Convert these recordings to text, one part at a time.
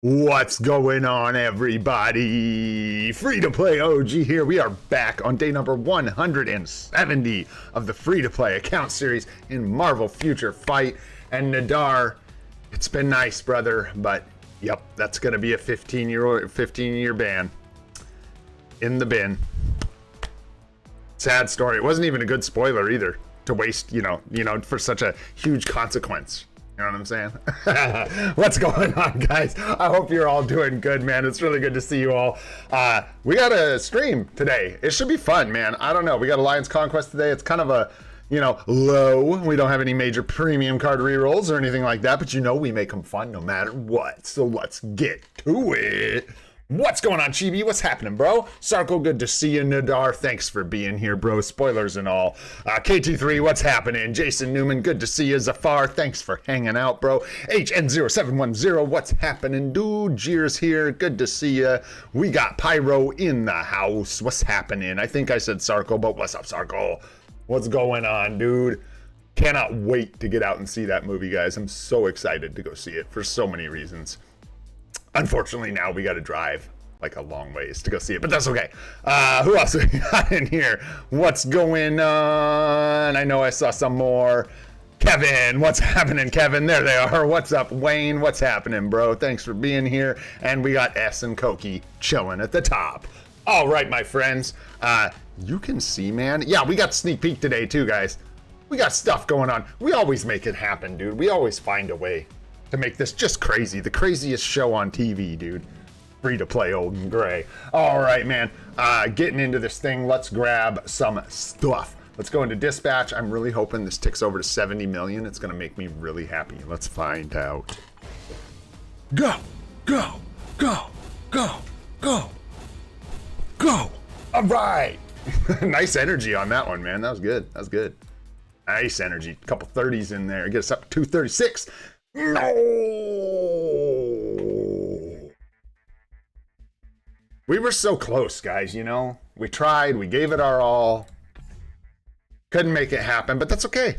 What's going on, everybody? Free-to-play OG here. We are back on day number 170 of the free-to-play account series in Marvel Future Fight. And Nadar, it's been nice, brother, but yep, that's going to be a 15-year ban in the bin. Sad story. It wasn't even a good spoiler either to waste, you know, for such a huge consequence. You know what I'm saying? What's going on, guys? I hope you're all doing good, man. It's really good to see you all. We got a stream today. It should be fun, man. I don't know. We got Alliance Conquest today. It's kind of a, low. We don't have any major premium card rerolls or anything like that, but we make them fun no matter what. So let's get to it. What's going on, Chibi? What's happening, bro? Sarko, good to see you. Nadar, thanks for being here, bro. Spoilers and all. KT3, what's happening? Jason Newman, good to see you. Zafar, thanks for hanging out, bro. HN0710, what's happening, dude? Jeers here, good to see you. We got Pyro in the house. What's happening? I think I said Sarko, but what's up, Sarko? What's going on, dude? Cannot wait to get out and see that movie, guys. I'm so excited to go see it for so many reasons. Unfortunately, now we got to drive like a long ways to go see it, but that's okay. Who else we got in here? What's going on? I know I saw some more. Kevin, what's happening, Kevin? There they are. What's up, Wayne? What's happening, bro? Thanks for being here. And we got S and Koki chilling at the top. All right, my friends. You can see, man. Yeah, we got sneak peek today too, guys. We got stuff going on. We always make it happen, dude. We always find a way to make this just crazy. The craziest show on TV, dude. Free to play old and gray. All right, man. Getting into this thing, let's grab some stuff. Let's go into dispatch. I'm really hoping this ticks over to 70 million. It's gonna make me really happy. Let's find out. Go, go, go, go, go, go. All right. Nice energy on that one, man. That was good. That was good. Nice energy. A couple 30s in there. Get us up to 236. No! We were so close, guys, We tried, we gave it our all. Couldn't make it happen, but that's okay.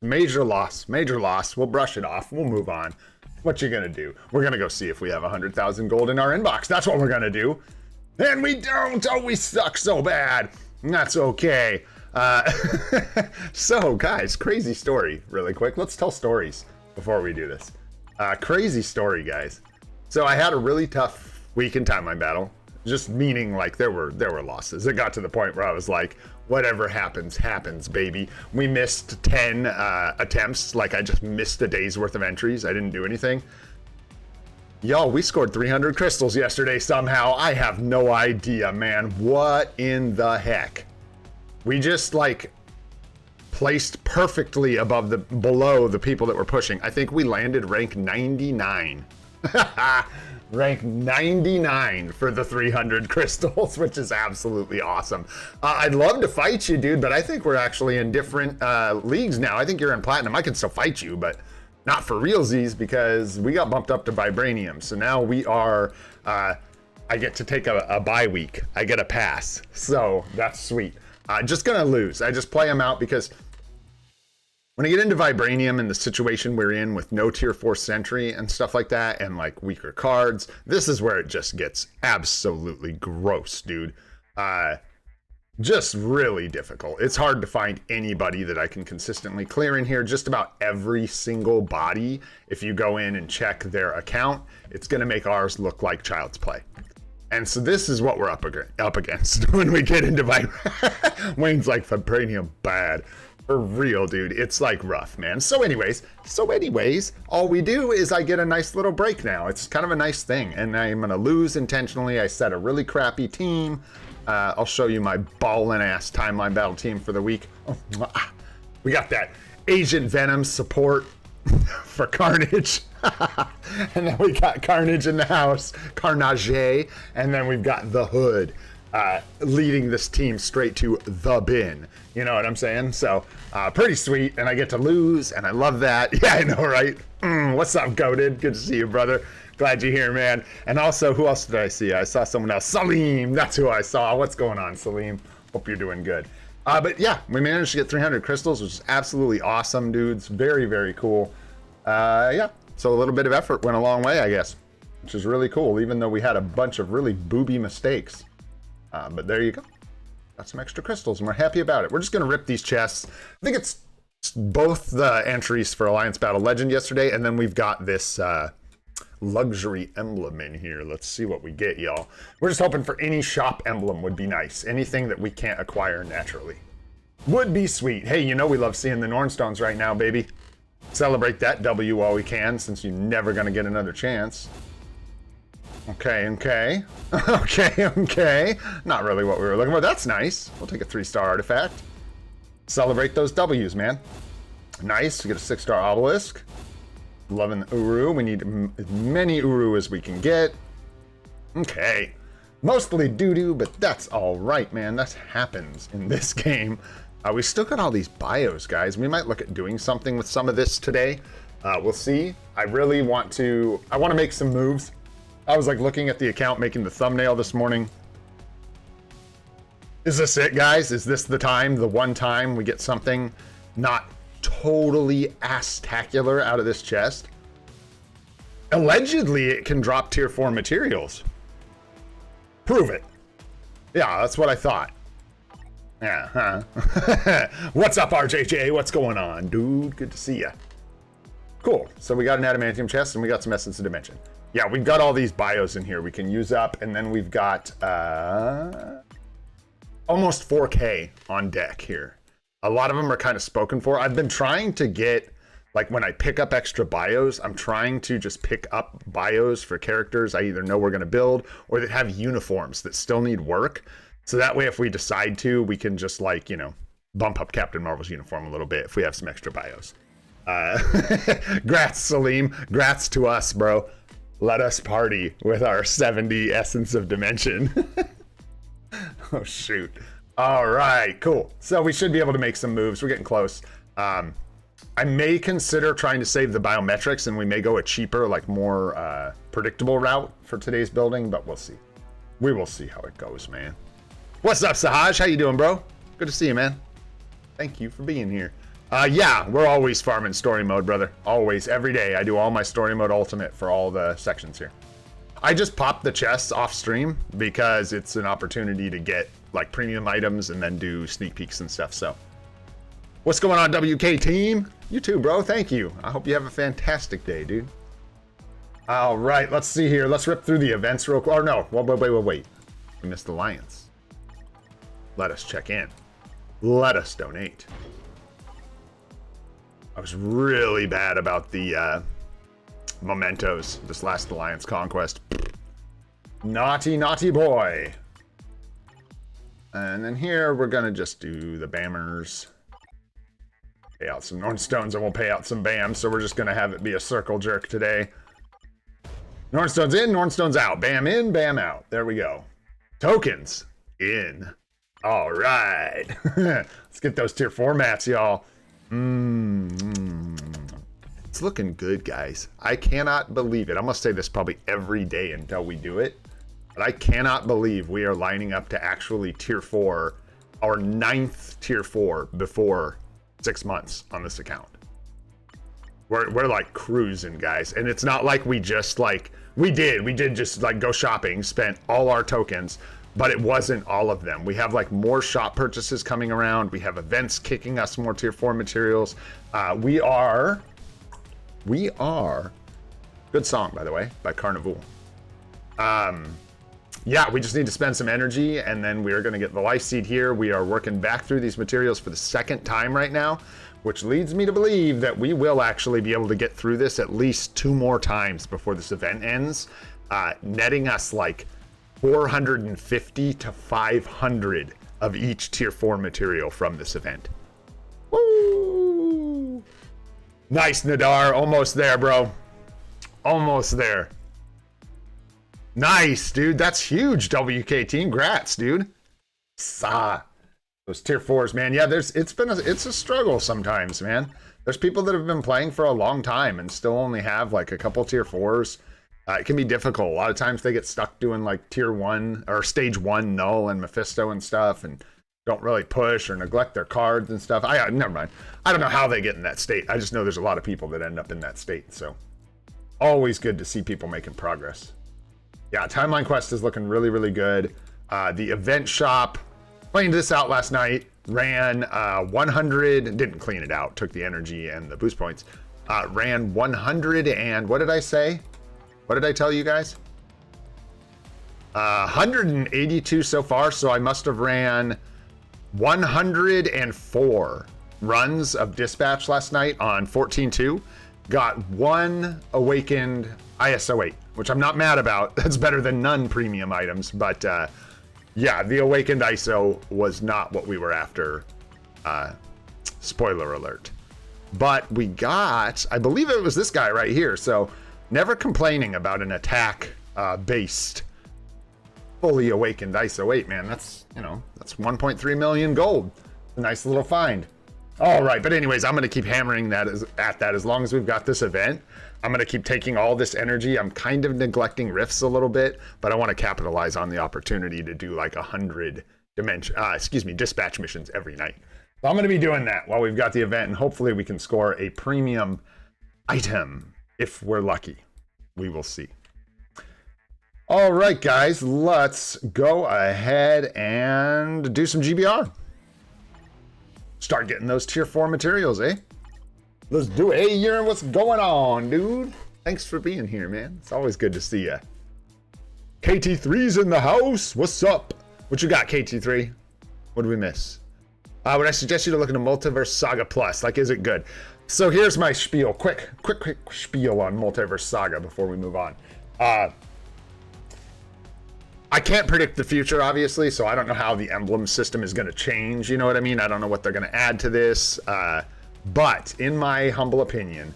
Major loss, major loss. We'll brush it off, we'll move on. What you gonna do? We're gonna go see if we have 100,000 gold in our inbox. That's what we're gonna do. And we don't! Oh, we suck so bad. That's okay. So, guys, crazy story, really quick. Let's tell stories before we do this. Crazy story, guys. So I had a really tough week in timeline battle, just meaning like there were losses. It got to the point where I was like, whatever happens, happens, baby. We missed 10 attempts. Like I just missed a day's worth of entries. I didn't do anything. Y'all, we scored 300 crystals yesterday somehow. I have no idea, man. What in the heck? We just placed perfectly below the people that were pushing. I think we landed rank 99. Rank 99 for the 300 crystals, which is absolutely awesome. I'd love to fight you, dude, but I think we're actually in different leagues now. I think you're in platinum. I can still fight you, but not for realsies because we got bumped up to vibranium. So now we are, I get to take a bye week. I get a pass. So that's sweet. Just gonna lose. I just play them out because when I get into vibranium and the situation we're in with no tier 4 sentry and stuff like that and weaker cards, this is where it just gets absolutely gross, dude. Just really difficult. It's hard to find anybody that I can consistently clear in here. Just about every single body, if you go in and check their account, it's gonna make ours look like child's play. And so this is what we're up against when we get into Wayne's like, vibranium bad. For real, dude. It's rough, man. So anyways, all we do is I get a nice little break now. It's kind of a nice thing. And I'm going to lose intentionally. I set a really crappy team. I'll show you my ballin' ass timeline battle team for the week. Oh, we got that Agent Venom support for Carnage. And then we got Carnage in the house, Carnage, and then we've got the Hood leading this team straight to the bin. You know what I'm saying? So pretty sweet, and I get to lose, and I love that. Yeah, I know, right? What's up, Goated? Good to see you, brother. Glad you're here, man. And also, who else did I see? I saw someone else. Salim, that's who I saw. What's going on, Salim? Hope you're doing good. But yeah, we managed to get 300 crystals, which is absolutely awesome, dudes. Very, very cool. Yeah, So a little bit of effort went a long way, I guess, which is really cool, even though we had a bunch of really booby mistakes. But there you go. Got some extra crystals, and we're happy about it. We're just going to rip these chests. I think it's both the entries for Alliance Battle Legend yesterday, and then we've got this luxury emblem in here. Let's see what we get, y'all. We're just hoping for any shop emblem would be nice. Anything that we can't acquire naturally would be sweet. Hey, you know we love seeing the Nornstones right now, baby. Celebrate that W while we can, since you're never going to get another chance. Okay. Okay. Not really what we were looking for. That's nice. We'll take a 3-star artifact. Celebrate those W's, man. Nice. We get a 6-star obelisk. Loving the Uru. We need as many Uru as we can get. Okay. Mostly doo-doo, but that's all right, man. That happens in this game. We still got all these bios, guys. We might look at doing something with some of this today. We'll see. I want to make some moves. I was like looking at the account, making the thumbnail this morning. Is this it, guys? Is this the time, the one time we get something not totally ass-tacular out of this chest? Allegedly, it can drop tier 4 materials. Prove it. Yeah, that's what I thought. Yeah, huh? What's up, RJJ? What's going on, dude? Good to see ya. Cool. So we got an adamantium chest, and we got some Essence of Dimension. Yeah, we've got all these bios in here we can use up, and then we've got almost 4K on deck here. A lot of them are kind of spoken for. I've been trying to get, like when I pick up extra bios, I'm trying to just pick up bios for characters I either know we're going to build or that have uniforms that still need work. So that way, if we decide to, we can just like, you know, bump up Captain Marvel's uniform a little bit if we have some extra bios. Grats, Salim. Grats to us, bro. Let us party with our 70 Essence of Dimension. Oh, shoot. All right, cool. So we should be able to make some moves. We're getting close. I may consider trying to save the biometrics, and we may go a cheaper, like more predictable route for today's building, but we'll see. We will see how it goes, man. What's up, Sahaj? How you doing, bro? Good to see you, man. Thank you for being here. Yeah, we're always farming story mode, brother. Always, every day. I do all my story mode ultimate for all the sections here. I just popped the chests off stream because it's an opportunity to get like premium items and then do sneak peeks and stuff. So what's going on, WK team? You too, bro. Thank you. I hope you have a fantastic day, dude. All right, let's see here. Let's rip through the events real quick. Or no, wait. We missed Alliance. Let us check in. Let us donate. I was really bad about the mementos this last Alliance Conquest. Naughty, naughty boy. And then here, we're going to just do the Bammers. Pay out some Nornstones, and we'll pay out some Bams, so we're just going to have it be a circle jerk today. Nornstones in, Nornstones out. Bam in, Bam out. There we go. Tokens in. All right. Let's get those tier 4 mats, y'all. It's looking good, guys. I cannot believe it. I'm going to say this probably every day until we do it. But I cannot believe we are lining up to actually tier 4, our 9th tier 4 before 6 months on this account. We're like cruising, guys. And it's not like we just like, we did just like go shopping, spent all our tokens, but it wasn't all of them. We have like more shop purchases coming around. We have events kicking us more tier 4 materials. We are, good song, by the way, by Carnival. Yeah, we just need to spend some energy, and then we are going to get the life seed here. We are working back through these materials for the 2nd time right now, which leads me to believe that we will actually be able to get through this at least 2 more times before this event ends, netting us like 450 to 500 of each tier 4 material from this event. Woo! Nice, Nadar. Almost there, bro. Almost there. Nice, dude. That's huge, WK team. Grats, dude. Those tier 4s, man. Yeah, it's a struggle sometimes, man. There's people that have been playing for a long time and still only have like a couple tier 4s. It can be difficult. A lot of times they get stuck doing like tier 1 or stage 1 Null and Mephisto and stuff, and don't really push or neglect their cards and stuff. Never mind. I don't know how they get in that state. I just know there's a lot of people that end up in that state. So Always good to see people making progress. Yeah, Timeline Quest is looking really, really good. The event shop, cleaned this out last night, ran 100, didn't clean it out, took the energy and the boost points. Ran 100 and what did I say? What did I tell you guys? 182 so far, so I must have ran 104 runs of dispatch last night on 14.2. Got one awakened ISO 8, which I'm not mad about. That's better than none premium items, but yeah, the awakened ISO was not what we were after. Spoiler alert. But we got, I believe it was this guy right here, so never complaining about an attack based fully awakened ISO 8, man. That's, you know, that's 1.3 million gold. A nice little find. All right, but anyways, I'm going to keep hammering that at that as long as we've got this event. I'm going to keep taking all this energy. I'm kind of neglecting rifts a little bit, but I want to capitalize on the opportunity to do like 100 dispatch missions every night. So I'm going to be doing that while we've got the event, and hopefully we can score a premium item if we're lucky. We will see. All right, guys, let's go ahead and do some GBR. Start getting those tier 4 materials, eh? Let's do it. Hey, Urine, what's going on, dude? Thanks for being here, man. It's always good to see ya. KT3's in the house. What's up? What you got, KT3? What did we miss? Would I suggest you to look into Multiverse Saga Plus? Like, is it good? So here's my spiel. Quick spiel on Multiverse Saga before we move on. I can't predict the future, obviously, so I don't know how the emblem system is going to change. You know what I mean? I don't know what they're going to add to this. But in my humble opinion,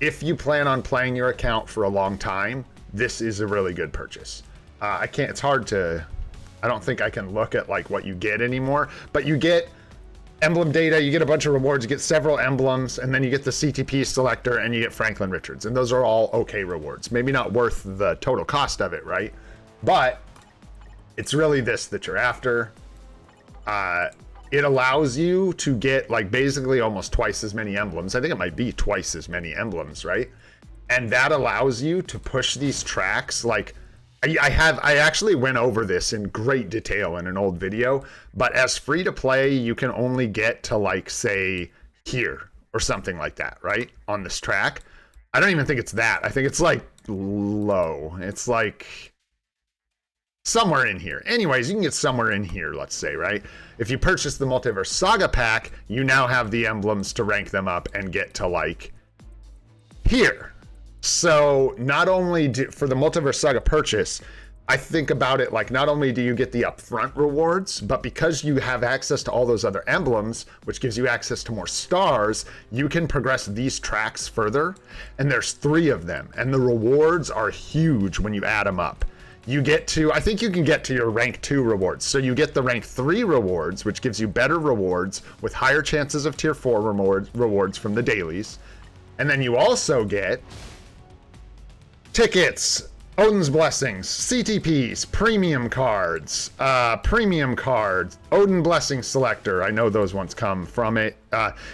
if you plan on playing your account for a long time, this is a really good purchase. It's hard to, I don't think I can look at like what you get anymore, but you get emblem data, you get a bunch of rewards, you get several emblems, and then you get the CTP selector and you get Franklin Richards. And those are all okay rewards. Maybe not worth the total cost of it, right? But it's really this that you're after. It allows you to get like basically almost twice as many emblems. I think it might be twice as many emblems, right? And that allows you to push these tracks. Like I actually went over this in great detail in an old video, but as free to play, you can only get to like say here or something like that, right? On this track. I don't even think it's that. I think it's like low. It's like somewhere in here. Anyways, you can get somewhere in here, let's say, right? If you purchase the Multiverse Saga pack, you now have the emblems to rank them up and get to like here. So not only for the Multiverse Saga purchase, I think about it like not only do you get the upfront rewards, but because you have access to all those other emblems, which gives you access to more stars, you can progress these tracks further. And there's 3 of them, and the rewards are huge when you add them up. You get to, I think you can get to your rank 2 rewards. So you get the rank 3 rewards, which gives you better rewards with higher chances of tier 4 rewards from the dailies. And then you also get tickets, Odin's Blessings, CTPs, premium cards, Odin Blessing Selector. I know those ones come from it.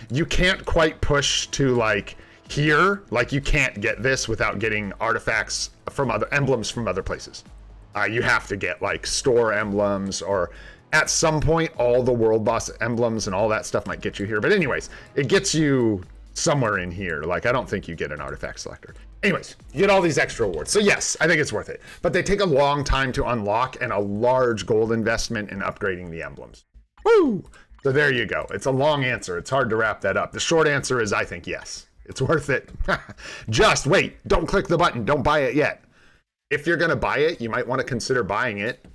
You can't quite push to like here, like you can't get this without getting artifacts from other emblems from other places. You have to get like store emblems, or at some point all the world boss emblems and all that stuff might get you here. But anyways, it gets you somewhere in here. Like I don't think you get an artifact selector. Anyways, you get all these extra awards. So yes, I think it's worth it. But they take a long time to unlock and a large gold investment in upgrading the emblems. Woo! So there you go. It's a long answer. It's hard to wrap that up. The short answer is I think yes. It's worth it. Just wait. Don't click the button. Don't buy it yet. If you're going to buy it, you might want to consider buying it.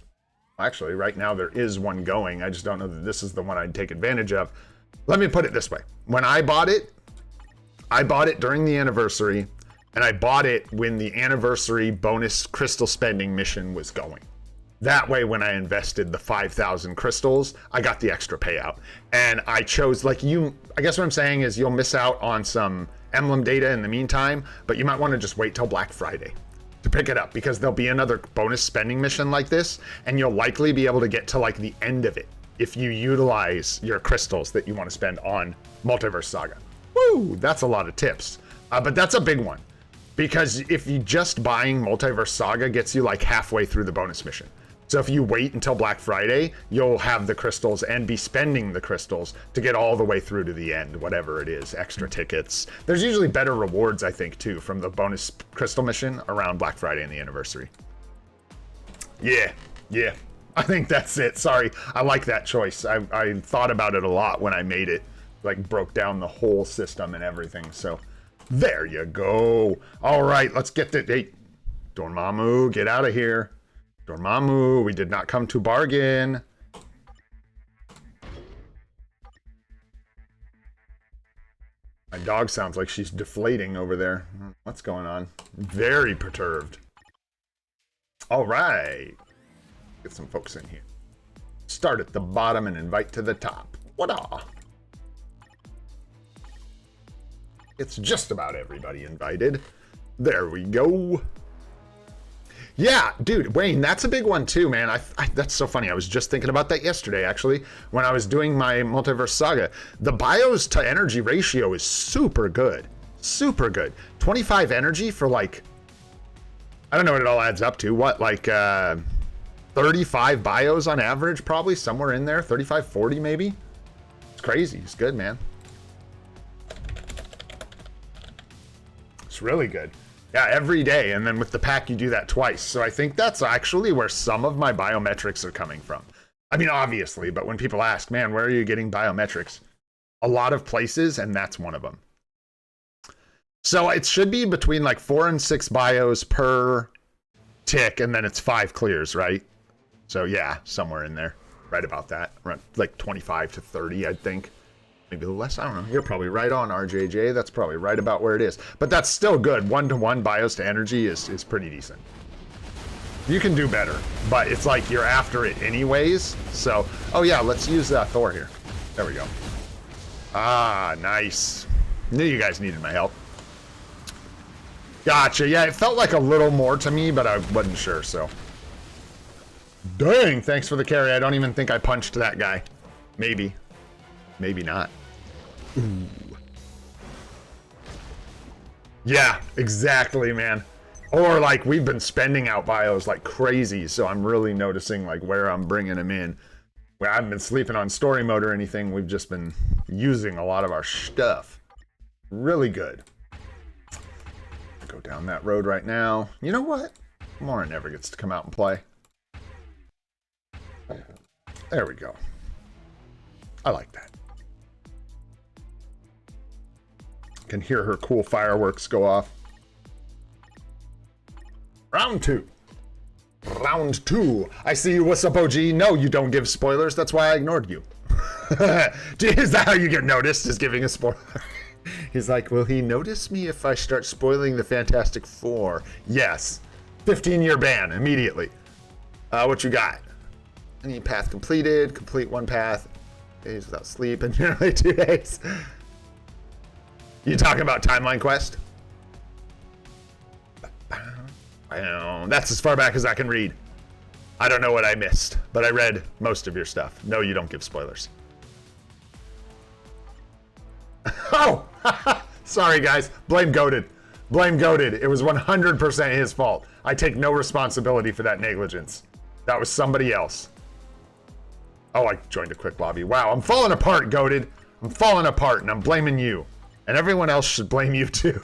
Actually, right now there is one going. I just don't know that this is the one I'd take advantage of. Let me put it this way. When I bought it during the anniversary, and I bought it when the anniversary bonus crystal spending mission was going. That way, when I invested the 5,000 crystals, I got the extra payout. And I chose, like you, I guess what I'm saying is you'll miss out on some emblem data in the meantime, but you might want to just wait till Black Friday to pick it up, because there'll be another bonus spending mission like this, and you'll likely be able to get to like the end of it if you utilize your crystals that you want to spend on Multiverse Saga. Woo! That's a lot of tips. But that's a big one, because if you just buying Multiverse Saga gets you like halfway through the bonus mission. So if you wait until Black Friday, you'll have the crystals and be spending the crystals to get all the way through to the end, whatever it is, extra tickets. There's usually better rewards, I think, too, from the bonus crystal mission around Black Friday and the anniversary. Yeah, I think that's it. Sorry, I like that choice. I thought about it a lot when I made it, like broke down the whole system and everything. So there you go. All right, let's get the, hey, Dormammu, get out of here. Dormammu, we did not come to bargain. My dog sounds like she's deflating over there. What's going on? Very perturbed. All right. Get some folks in here. Start at the bottom and invite to the top. What-a? It's just about everybody invited. There we go. Yeah, dude, Wayne, that's a big one too, man. That's so funny. I was just thinking about that yesterday, actually, when I was doing my Multiverse Saga. The bios to energy ratio is super good. Super good. 25 energy for like, I don't know what it all adds up to. What, like 35 bios on average, probably somewhere in there. 35, 40 maybe. It's crazy. It's good, man. It's really good. Yeah, every day, and then with the pack you do that twice. So I think that's actually where some of my biometrics are coming from. I mean, obviously, but when people ask, man, where are you getting biometrics? A lot of places, and that's one of them. So it should be between like 4 and 6 bios per tick, and then it's 5 clears, right? So yeah, somewhere in there, right about that, around like 25 to 30, I think. Maybe a little less, I don't know. You're probably right on, RJJ. That's probably right about where it is. But that's still good. 1-to-1 bios to energy is pretty decent. You can do better, but it's like you're after it anyways. So, oh yeah, let's use Thor here. There we go. Ah, nice. Knew you guys needed my help. Gotcha. Yeah, it felt like a little more to me, but I wasn't sure, so. Dang, thanks for the carry. I don't even think I punched that guy. Maybe. Maybe not. Ooh. Yeah, exactly, man. Or like we've been spending out bios like crazy, so I'm really noticing like where I'm bringing them in. We haven't been sleeping on story mode or anything. We've just been using a lot of our stuff. Really good. Go down that road right now. You know what? Mora never gets to come out and play. There we go. I like that. Can hear her cool fireworks go off. Round 2. Round 2. I see you. What's up, OG? No, you don't give spoilers. That's why I ignored you. Is that how you get noticed? Is giving a spoiler? He's like, will he notice me if I start spoiling the Fantastic Four? Yes. 15-year ban immediately. What you got? Any path completed? Complete 1 path. Days without sleep in nearly 2 days. You talking about Timeline Quest? That's as far back as I can read. I don't know what I missed, but I read most of your stuff. No, you don't give spoilers. Oh! Sorry, guys. Blame Goated. Blame Goated. It was 100% his fault. I take no responsibility for that negligence. That was somebody else. Oh, I joined a quick lobby. Wow, I'm falling apart, Goated. I'm falling apart, and I'm blaming you. And everyone else should blame you, too.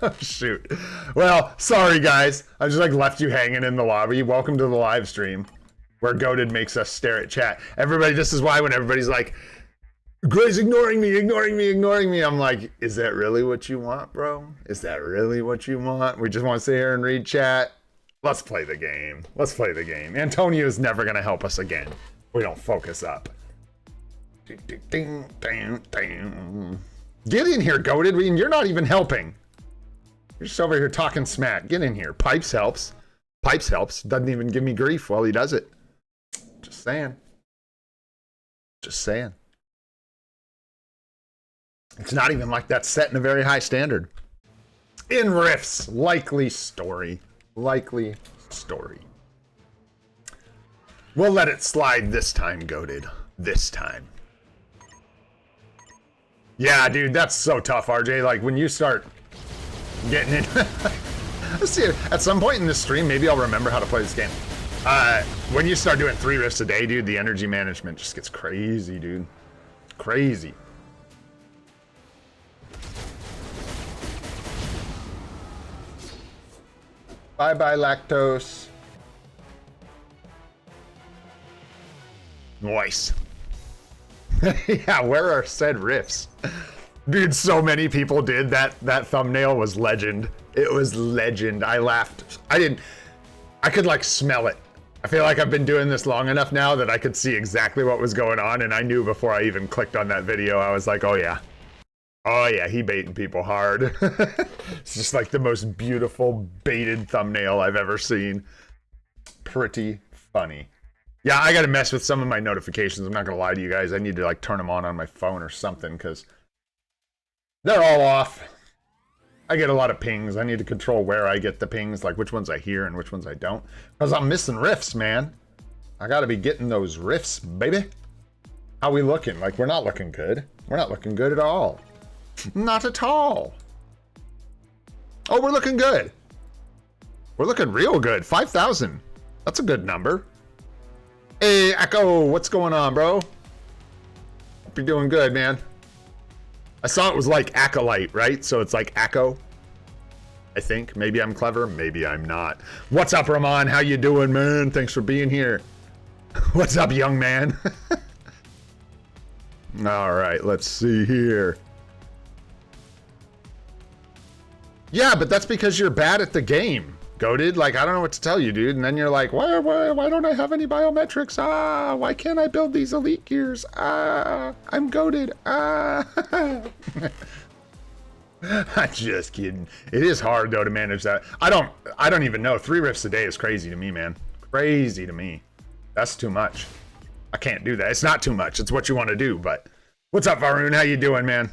Oh, shoot. Well, sorry, guys. I just, like, left you hanging in the lobby. Welcome to the live stream, where Goated makes us stare at chat. Everybody, this is why when everybody's like, Gray's ignoring me, ignoring me, ignoring me. I'm like, is that really what you want, bro? Is that really what you want? We just want to sit here and read chat? Let's play the game. Let's play the game. Antonio is never going to help us again. We don't focus up. Get in here, Goated. I mean, you're not even helping. You're just over here talking smack. Get in here. Pipes helps. Pipes helps. Doesn't even give me grief while he does it. Just saying. Just saying. It's not even like that's set in a very high standard. In riffs. Likely story. Likely story. We'll let it slide this time, Goated. This time. Yeah, dude, that's so tough, RJ. Like, when you start getting in. Let's see, at some point in this stream, maybe I'll remember how to play this game. When you start doing 3 rifts a day, dude, the energy management just gets crazy, dude. Crazy. Bye-bye, lactose. Nice. Yeah, where are said riffs? Dude, so many people did that. That thumbnail was legend. It was legend. I laughed. I could like smell it. I feel like I've been doing this long enough now that I could see exactly what was going on, and I knew before I even clicked on that video. I was like, oh yeah. Oh yeah, he baiting people hard. It's just like the most beautiful baited thumbnail I've ever seen. Pretty funny. Yeah, I gotta mess with some of my notifications. I'm not gonna lie to you guys. I need to like turn them on my phone or something, because they're all off. I get a lot of pings. I need to control where I get the pings, like which ones I hear and which ones I don't. Because I'm missing riffs, man. I gotta be getting those riffs, baby. How we looking? Like, we're not looking good. We're not looking good at all. Not at all. Oh, we're looking good. We're looking real good. 5,000. That's a good number. Hey, Echo, what's going on, bro? Hope you're doing good, man. I saw it was like Acolyte, right? So it's like Echo. I think. Maybe I'm clever. Maybe I'm not. What's up, Ramon? How you doing, man? Thanks for being here. What's up, young man? All right, let's see here. Yeah, but that's because you're bad at the game, goated. Like, I don't know what to tell you, dude. And then you're like, why don't I have any biometrics? Ah, why can't I build these elite gears? Ah, I'm goated. Ah. I'm just kidding. It is hard though to manage that. I don't even know. 3 rifts a day is crazy to me, man. Crazy to me. That's too much. I can't do that. It's not too much. It's what you want to do. But what's up, Varun? How you doing, man?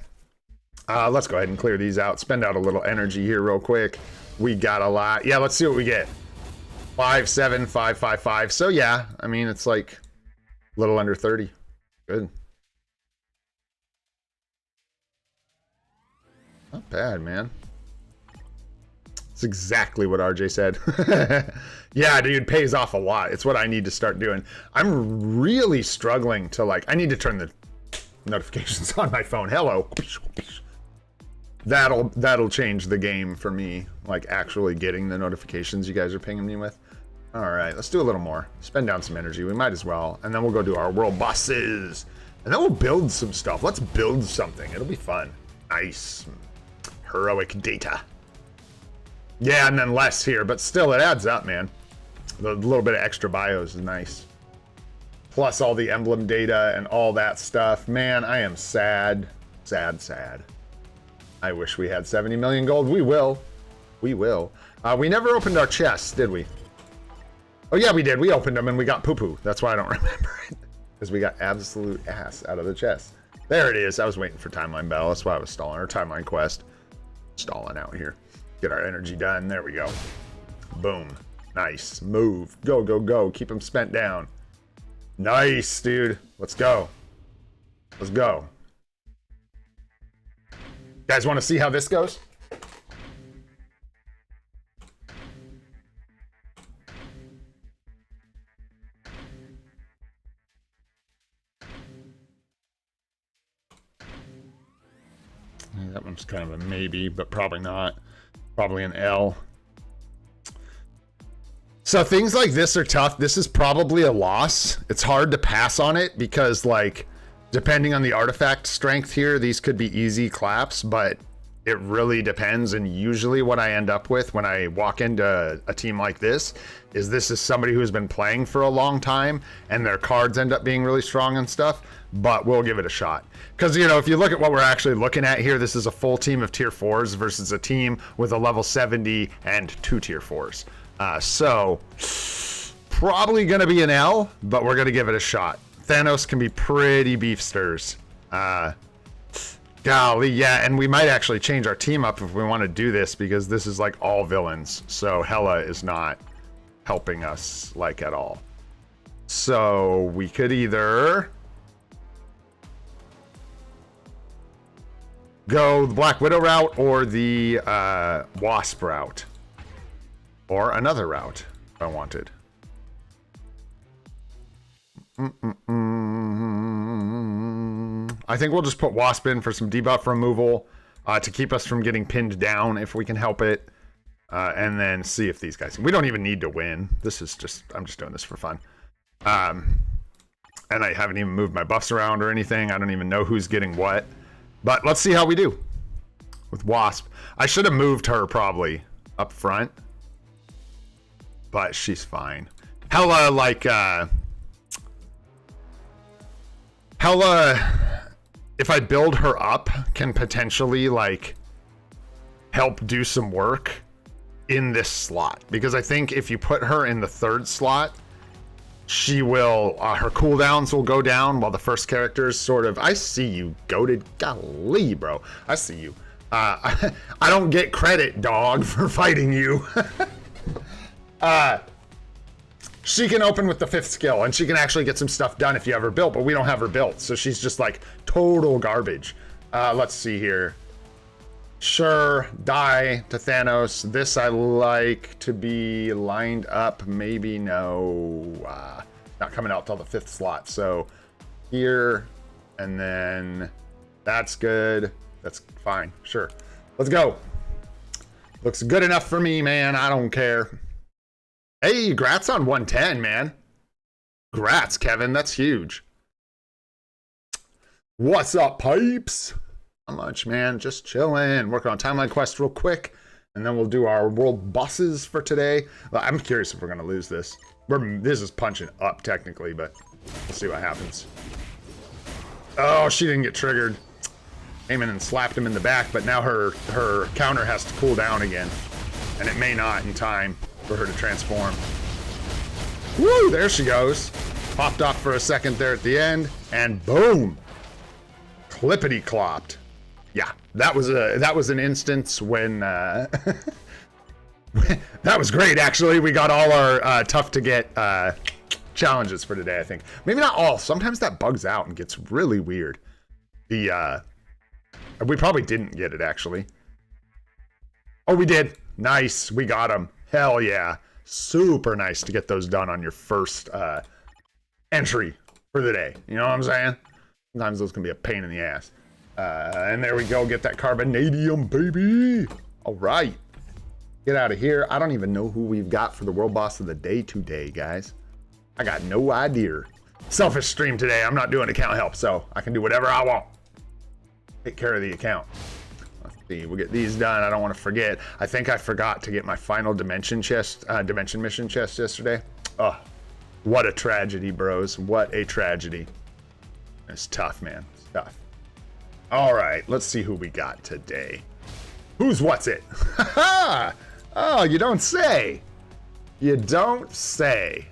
Let's go ahead and clear these out. Spend out a little energy here real quick. We got a lot. Yeah, let's see what we get. 5, 7, 5, 5, 5. So yeah, I mean, it's like a little under 30. Good. Not bad, man. It's exactly what RJ said. Yeah, dude, pays off a lot. It's what I need to start doing. I'm really struggling to like, I need to turn the notifications on my phone. Hello. That'll change the game for me, like actually getting the notifications you guys are pinging me with. All right, let's do a little more. Spend down some energy. We might as well. And then we'll go do our world bosses. And then we'll build some stuff. Let's build something. It'll be fun. Nice. Heroic data. Yeah, and then less here, but still it adds up, man. The little bit of extra bios is nice. Plus all the emblem data and all that stuff. Man, I am sad. Sad, sad. I wish we had 70 million gold. We will. We will. We never opened our chests, did we? Oh yeah, we did. We opened them and we got poo-poo. That's why I don't remember it. Because we got absolute ass out of the chest. There it is. I was waiting for timeline battle. That's why I was stalling. Or timeline quest. Stalling out here. Get our energy done. There we go. Boom. Nice. Move. Go, go, go. Keep them spent down. Nice, dude. Let's go. Let's go. Guys want to see how this goes? That one's kind of a maybe, but probably not. Probably an L. So things like this are tough. This is probably a loss. It's hard to pass on it because, like, depending on the artifact strength here, these could be easy claps, but it really depends. And usually what I end up with when I walk into a team like this is somebody who's been playing for a long time and their cards end up being really strong and stuff, but we'll give it a shot. Because, you know, if you look at what we're actually looking at here, this is a full team of tier 4s versus a team with a level 70 and 2 tier 4s. So probably going to be an L, but we're going to give it a shot. Thanos can be pretty beefsters. Golly, yeah, and we might actually change our team up if we want to do this because this is like all villains. So Hela is not helping us like at all. So we could either go the Black Widow route or the Wasp route. Or another route if I wanted. I think we'll just put Wasp in for some debuff removal to keep us from getting pinned down if we can help it. And then see if these guys... We don't even need to win. This is just... I'm just doing this for fun. And I haven't even moved my buffs around or anything. I don't even know who's getting what. But let's see how we do with Wasp. I should have moved her probably up front. But she's fine. Hella, like... Hella, if I build her up, can potentially, like, help do some work in this slot. Because I think if you put her in the third slot, she will, her cooldowns will go down while the first characters sort of, I see you, goated. Golly, bro. I see you. I don't get credit, dog, for fighting you. She can open with the 5th skill, and she can actually get some stuff done if you have her built, but we don't have her built, so she's just like total garbage. Let's see here. Sure, die to Thanos. This I like to be lined up. Maybe no. Not coming out till the 5th slot. So here, and then that's good. That's fine. Sure. Let's go. Looks good enough for me, man. I don't care. Hey, grats on 110, man. Grats, Kevin. That's huge. What's up, pipes? Not much, man. Just chilling. Working on timeline quest real quick, and then we'll do our world bosses for today. I'm curious if we're gonna lose this. This is punching up technically, but we'll see what happens. Oh, she didn't get triggered. Came in and slapped him in the back, but now her counter has to cool down again, and it may not in time for her to transform. Woo! There she goes. Popped off for a second there at the end, and boom! Clippity clopped. Yeah, that was an instance when that was great. Actually, we got all our tough to get challenges for today. I think maybe not all. Sometimes that bugs out and gets really weird. We probably didn't get it actually. Oh, we did. Nice. We got them. Hell yeah. Super nice to get those done on your first entry for the day. You know what I'm saying? Sometimes those can be a pain in the ass. And there we go. Get that carbonadium, baby. All right. Get out of here. I don't even know who we've got for the world boss of the day today, guys. I got no idea. Selfish stream today. I'm not doing account help, so I can do whatever I want. Take care of the account. We'll get these done. I don't want to forget. I think I forgot to get my final dimension mission chest yesterday. Oh, what a tragedy, bros. What a tragedy. It's tough, man. It's tough. All right, let's see who we got today. What's it? Oh, you don't say. You don't say.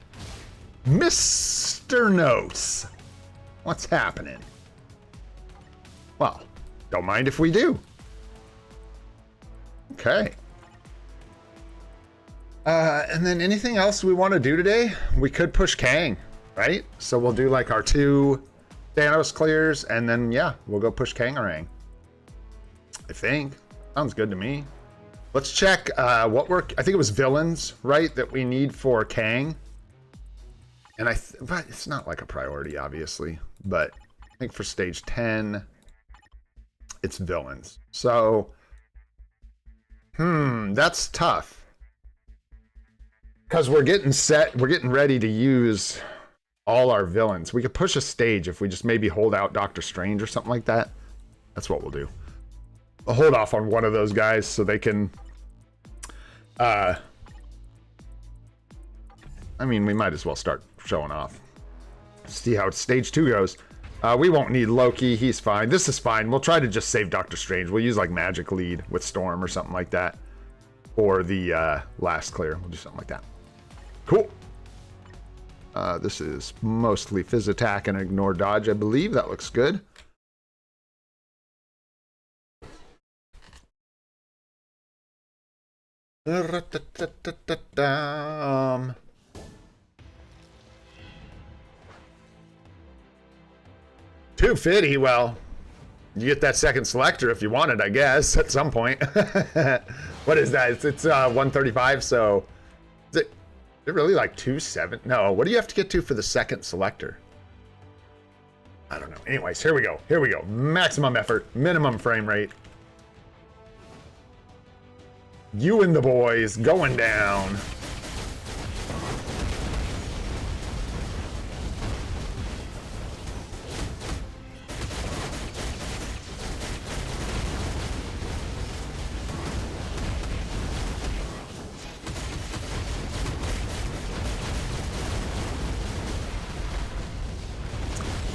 Mr. Notes. What's happening? Well, don't mind if we do. Okay. And then anything else we want to do today? We could push Kang, right? So we'll do like our 2 Thanos clears, and then yeah, we'll go push Kangarang. I think. Sounds good to me. Let's check what I think it was villains, right, that we need for Kang. And but it's not like a priority, obviously. But I think for stage 10, it's villains. So that's tough. Because we're getting ready to use all our villains. We could push a stage if we just maybe hold out Doctor Strange or something like that. That's what we'll do. I'll hold off on one of those guys so they can... I mean, we might as well start showing off. See how stage 2 goes. We won't need Loki. He's fine. This is fine. We'll try to just save Doctor Strange. We'll use like Magic Lead with Storm or something like that. Or the last clear. We'll do something like that. Cool. This is mostly Fizz Attack and Ignore Dodge, I believe. That looks good. $250, well, You get that second selector if you want it, I guess, at some point. What is that? It's 135, so is it really like 270? No, what do you have to get to for the second selector? I don't know. Anyways, here we go. Here we go. Maximum effort, minimum frame rate. You and the boys going down.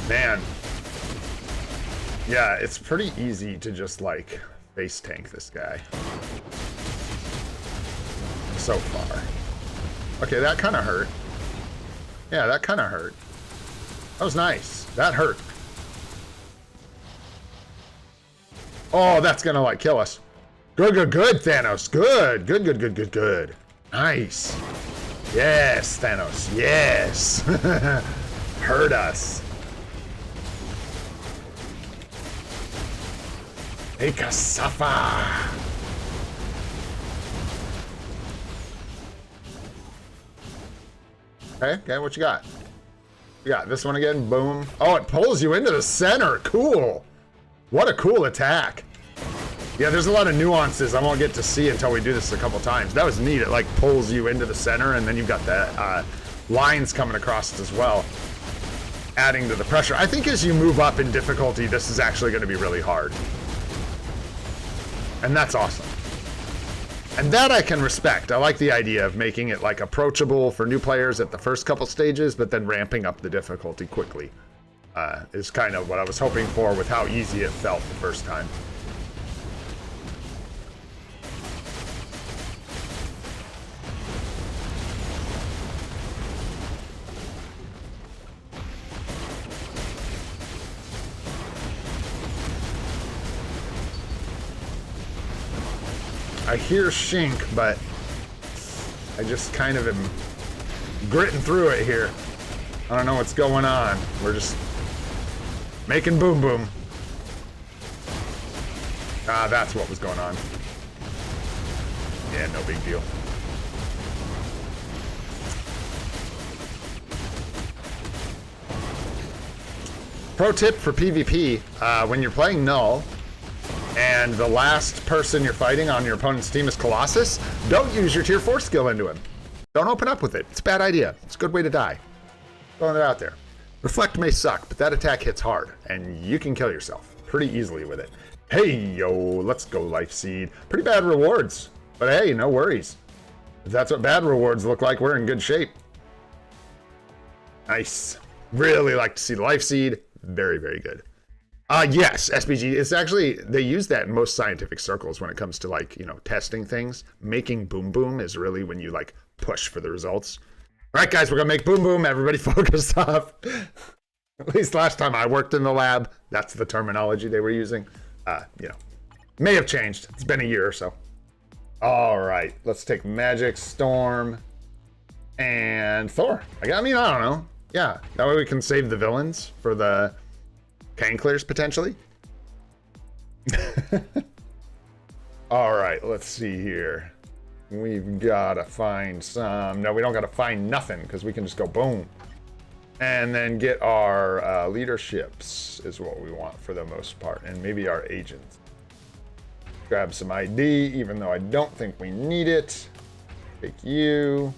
Man. Yeah, it's pretty easy to just, like, face tank this guy. So far. Okay, that kind of hurt. Yeah, that kind of hurt. That was nice. That hurt. Oh, that's gonna, like, kill us. Good, good, good, Thanos. Good. Good, good, good, good, good. Nice. Yes, Thanos. Yes. Hurt us. Make us suffer. Okay, what you got? You got this one again, boom. Oh, it pulls you into the center, cool. What a cool attack. Yeah, there's a lot of nuances I won't get to see until we do this a couple times. That was neat, it like pulls you into the center and then you've got the lines coming across it as well, adding to the pressure. I think as you move up in difficulty, this is actually gonna be really hard. And that's awesome. And that I can respect. I like the idea of making it like approachable for new players at the first couple stages, but then ramping up the difficulty quickly. Is kind of what I was hoping for with how easy it felt the first time. I hear Shink, but I just kind of am gritting through it here. I don't know what's going on. We're just making boom boom. Ah, that's what was going on. Yeah, no big deal. Pro tip for PvP, when you're playing Null, and the last person you're fighting on your opponent's team is Colossus, don't use your tier 4 skill into him. Don't open up with it. It's a bad idea. It's a good way to die. Throwing it out there. Reflect may suck, but that attack hits hard, and you can kill yourself pretty easily with it. Hey, yo, let's go, Life Seed. Pretty bad rewards, but hey, no worries. If that's what bad rewards look like, we're in good shape. Nice. Really like to see the Life Seed. Very, very good. Yes, SPG. It's actually, they use that in most scientific circles when it comes to, like, you know, testing things. Making boom boom is really when you, like, push for the results. All right, guys, we're gonna make boom boom. Everybody focus up. At least last time I worked in the lab, that's the terminology they were using. You know, may have changed. It's been a year or so. All right, let's take Magic, Storm, and Thor. I mean, I don't know. Yeah, that way we can save the villains for the Pain clears potentially. All right, let's see here. We've got to find some. No, we don't got to find nothing because we can just go boom. And then get our leaderships is what we want for the most part. And maybe our agents. Grab some ID, even though I don't think we need it. Take you.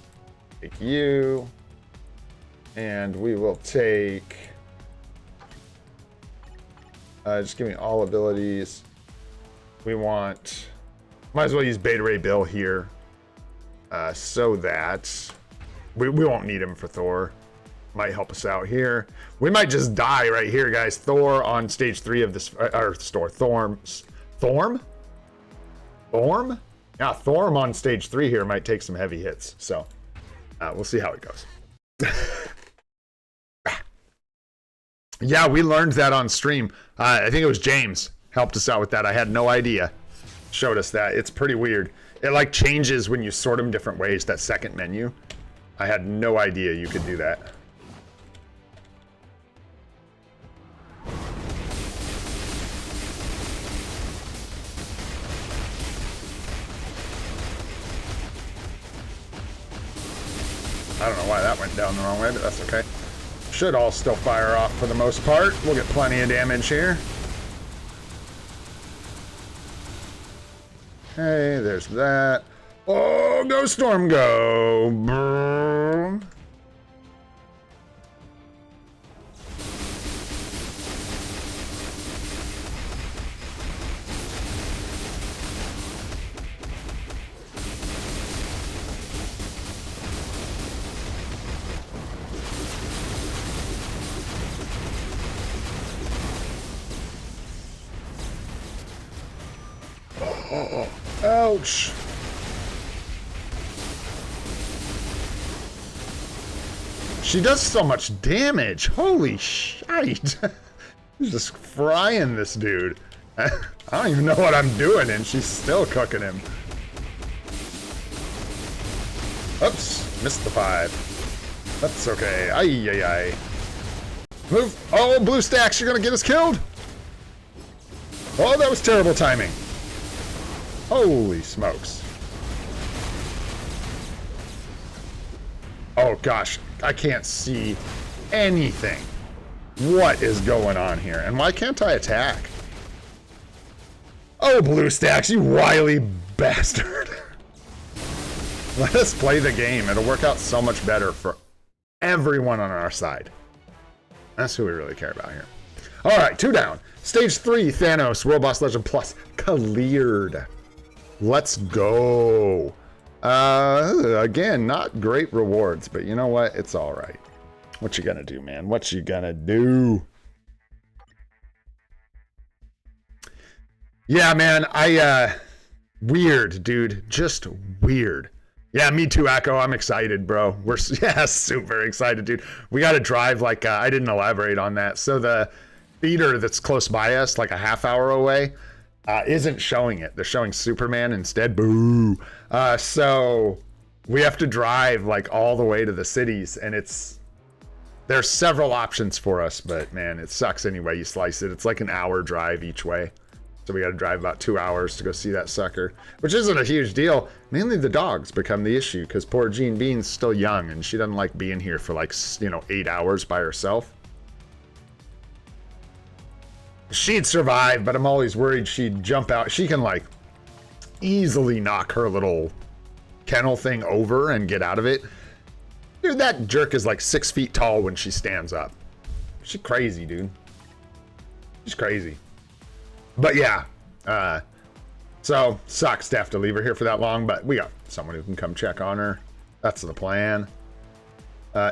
Take you. And we will take... just give me all abilities. We want... Might as well use Beta Ray Bill here. So that... We won't need him for Thor. Might help us out here. We might just die right here, guys. Thor on stage 3 of this... Thorm? Thorm? Yeah, Thorm on stage 3 here might take some heavy hits. So, we'll see how it goes. Yeah, we learned that on stream. I think it was James helped us out with that. I had no idea. Showed us that. It's pretty weird. It like changes when you sort them different ways, that second menu. I had no idea you could do that. I don't know why that went down the wrong way, but that's okay. Should all still fire off for the most part. We'll get plenty of damage here. Okay, there's that. Oh, go Storm, go. Brrr. Oh, ouch. She does so much damage. Holy shite. She's just frying this dude. I don't even know what I'm doing, and she's still cooking him. Oops, missed the 5. That's okay. Ay, ay, ay. Move. Oh, blue stacks, you're gonna get us killed. Oh, that was terrible timing. Holy smokes. Oh gosh, I can't see anything. What is going on here? And why can't I attack? Oh, blue stacks, you wily bastard. Let us play the game. It'll work out so much better for everyone on our side. That's who we really care about here. All right, 2 down. Stage 3, Thanos, World Boss Legend Plus, cleared. Let's go. Again, not great rewards, but you know what? It's all right. What you gonna do, man? What you gonna do? Yeah, man, weird, dude. Just weird. Yeah, me too, Echo. I'm excited, bro. We're, yeah, super excited, dude. We gotta drive, like, I didn't elaborate on that. So the theater that's close by us, like a half hour away, isn't showing it. They're showing Superman instead. Boo. So we have to drive like all the way to the cities, and there's several options for us, but man, it sucks anyway you slice it. It's like an hour drive each way. So we got to drive about 2 hours to go see that sucker, which isn't a huge deal. Mainly the dogs become the issue because poor Jean Bean's still young and she doesn't like being here for like, 8 hours by herself. She'd survive, but I'm always worried she'd jump out. She can like easily knock her little kennel thing over and get out of it. Dude, that jerk is like 6 feet tall when she stands up. She's crazy, dude. She's crazy. But yeah, so sucks to have to leave her here for that long, but we got someone who can come check on her. That's the plan.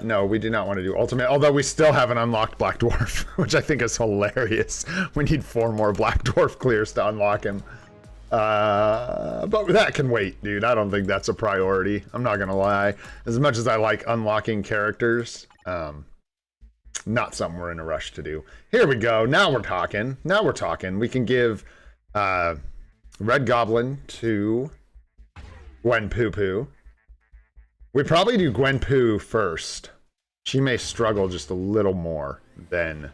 No, we do not want to do ultimate, although we still haven't unlocked Black Dwarf, which I think is hilarious. We need 4 more Black Dwarf clears to unlock him. But that can wait, dude. I don't think that's a priority. I'm not gonna lie. As much as I like unlocking characters, not something we're in a rush to do. Here we go. Now we're talking. Now we're talking. We can give Red Goblin to Gwen Poo Poo. We probably do Gwen Poo first. She may struggle just a little more than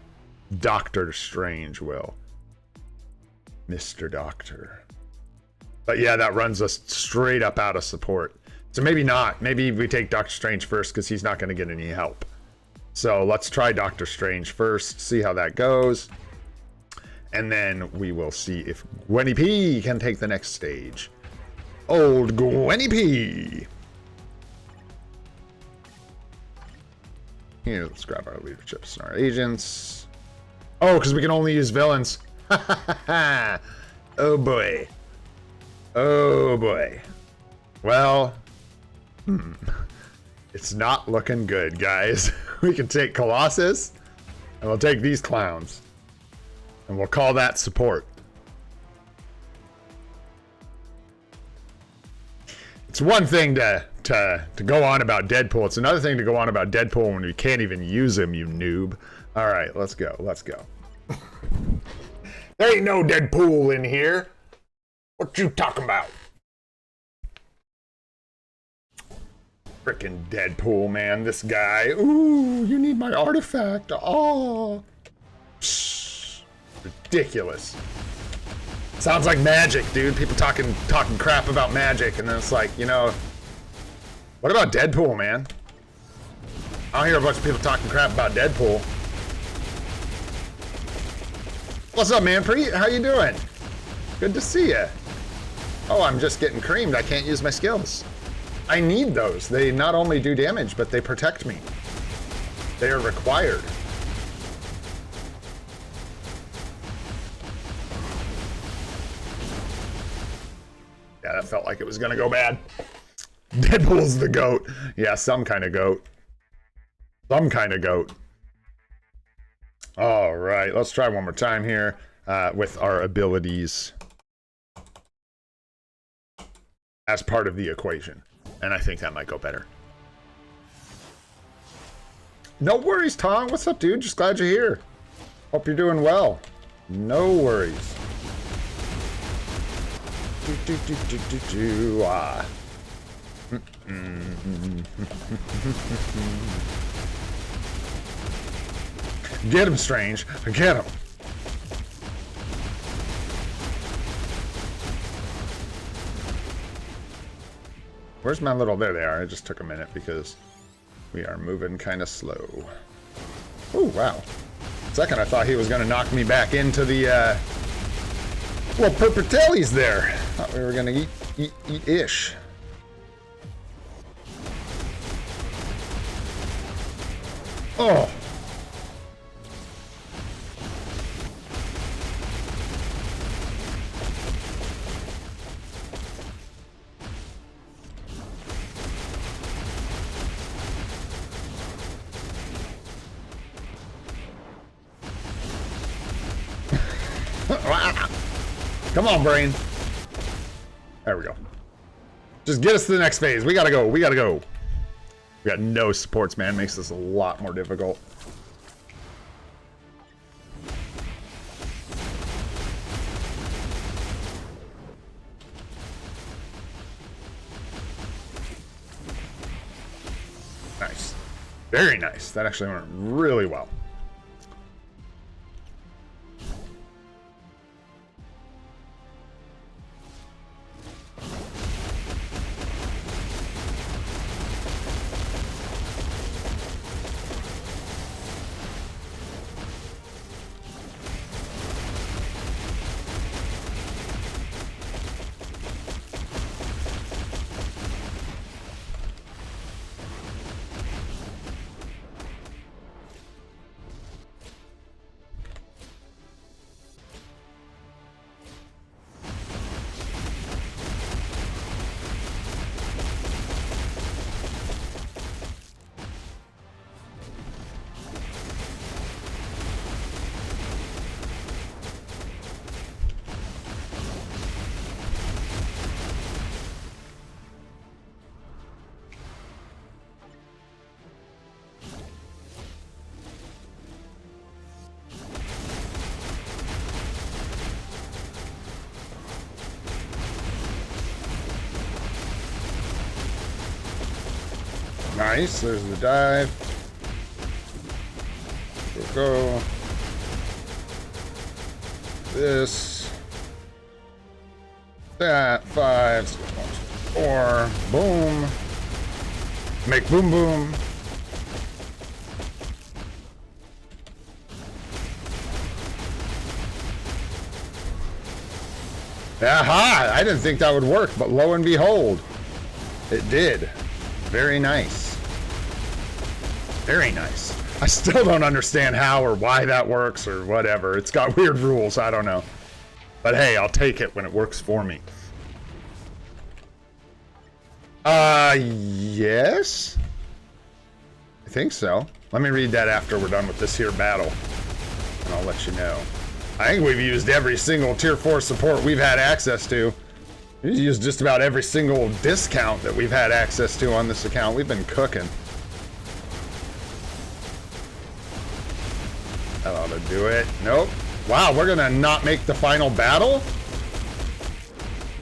Doctor Strange will. Mr. Doctor. But yeah, that runs us straight up out of support. So maybe not. Maybe we take Doctor Strange first because he's not going to get any help. So let's try Doctor Strange first, see how that goes. And then we will see if Gwenny P can take the next stage. Old Gwenny P. Here, let's grab our leaderships and our agents. Oh, because we can only use villains. Oh boy. Oh boy. Well, it's not looking good, guys. We can take Colossus, and we'll take these clowns, and we'll call that support. It's one thing to go on about Deadpool. It's another thing to go on about Deadpool when we can't even use him, you noob. All right, let's go. Let's go. There ain't no Deadpool in here. What you talking about? Frickin' Deadpool, man. This guy. Ooh, you need my artifact. Oh. Psh, ridiculous. Sounds like magic, dude. People talking crap about magic, and then it's like, you know, what about Deadpool, man? I hear a bunch of people talking crap about Deadpool. What's up, man? How you doing? Good to see you. Oh, I'm just getting creamed. I can't use my skills. I need those. They not only do damage, but they protect me. They are required. Yeah, that felt like it was gonna go bad. Deadpool's the goat. Yeah, some kind of goat. Some kind of goat. All right, let's try one more time here with our abilities as part of the equation. And I think that might go better. No worries, Tom. What's up, dude? Just glad you're here. Hope you're doing well. No worries. Get him, Strange. Get him. Where's my little... There they are. It just took a minute because we are moving kind of slow. Oh, wow. Second, I thought he was going to knock me back into the... Well, Perpetelli's there. Thought we were going to eat ish. Oh. Come on, brain. There we go. Just get us to the next phase. We gotta go. We gotta go. We got no supports, man. Makes this a lot more difficult. Nice. Very nice. That actually went really well. Nice, there's the dive. Go. This. That. 5, 6, 4. Boom. Make boom boom. Aha! I didn't think that would work, but lo and behold, it did. Very nice. Very nice. I still don't understand how or why that works or whatever. It's got weird rules. I don't know. But hey, I'll take it when it works for me. Yes? I think so. Let me read that after we're done with this here battle. And I'll let you know. I think we've used every single tier 4 support we've had access to. We've used just about every single discount that we've had access to on this account. We've been cooking. That ought to do it. Nope. Wow, we're gonna not make the final battle?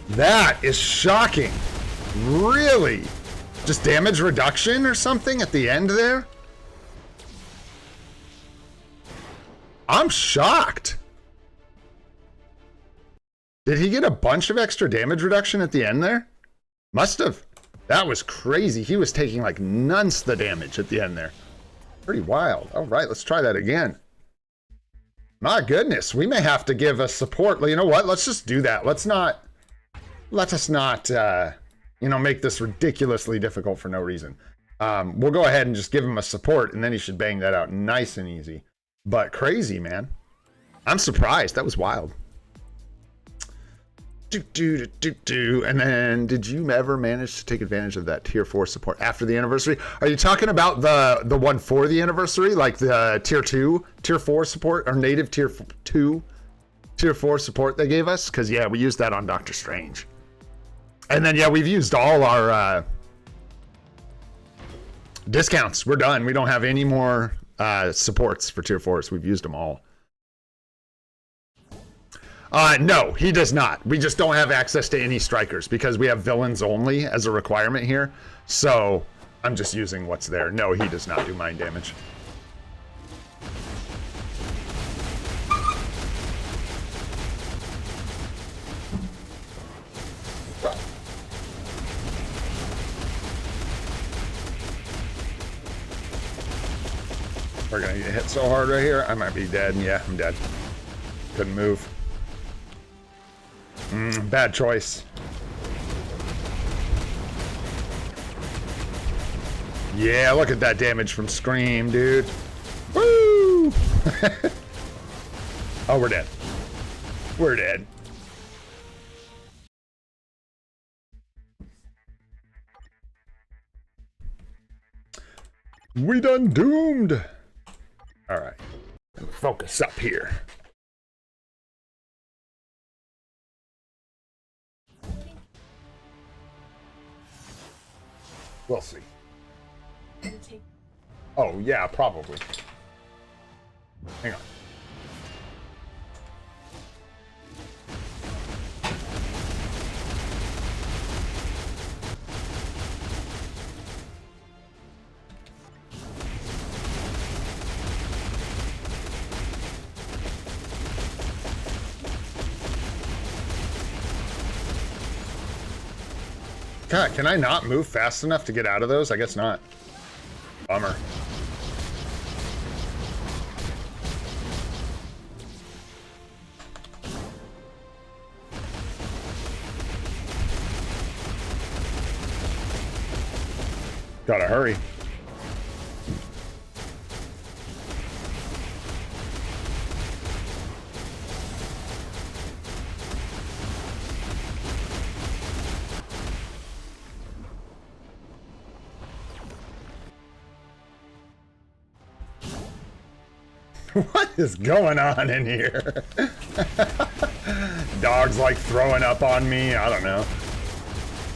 That is shocking. Really? Just damage reduction or something at the end there? I'm shocked. Did he get a bunch of extra damage reduction at the end there? Must have. That was crazy. He was taking like none the damage at the end there. Pretty wild. All right, let's try that again. My goodness, we may have to give a support. You know what? Let's just do that. Let us not, you know, make this ridiculously difficult for no reason. We'll go ahead and just give him a support, and then he should bang that out nice and easy. But crazy, man. I'm surprised. That was wild. And then, did you ever manage to take advantage of that tier 4 support after the anniversary? Are you talking about the one for the anniversary, like the tier 2, tier 4 support, or native tier 2, tier 4 support they gave us? Because yeah, we used that on Doctor Strange. And then yeah, we've used all our discounts. We're done. We don't have any more supports for tier 4s. We've used them all. No, he does not. We just don't have access to any strikers because we have villains only as a requirement here. So I'm just using what's there. No, he does not do mind damage. We're gonna get hit so hard right here. I might be dead. Yeah, I'm dead. Couldn't move. Bad choice. Yeah, look at that damage from Scream, dude. Woo! Oh, we're dead. We're dead. We done doomed. All right. Focus up here. We'll see. Oh, yeah, probably. Hang on. God, can I not move fast enough to get out of those? I guess not. Bummer. Gotta hurry. What is going on in here? Dog's like throwing up on me. I don't know.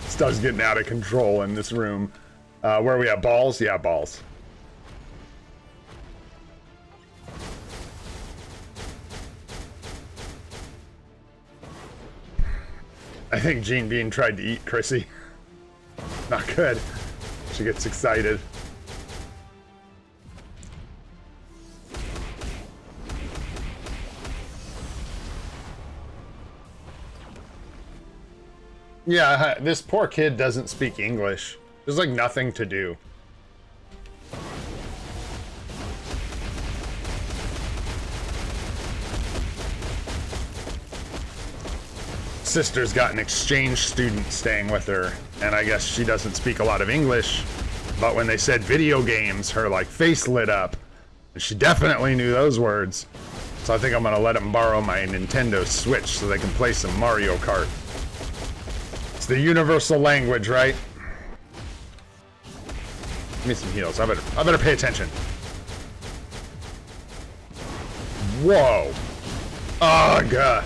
Stuff's getting out of control in this room. Where are we at? Balls? Yeah, balls. I think Gene Bean tried to eat Chrissy. Not good. She gets excited. Yeah, this poor kid doesn't speak English. There's like nothing to do. Sister's got an exchange student staying with her, and I guess she doesn't speak a lot of English, but when they said video games, her like face lit up. And she definitely knew those words. So I think I'm gonna let them borrow my Nintendo Switch so they can play some Mario Kart. It's the universal language, right? Give me some heals. I better pay attention. Whoa. Oh, God.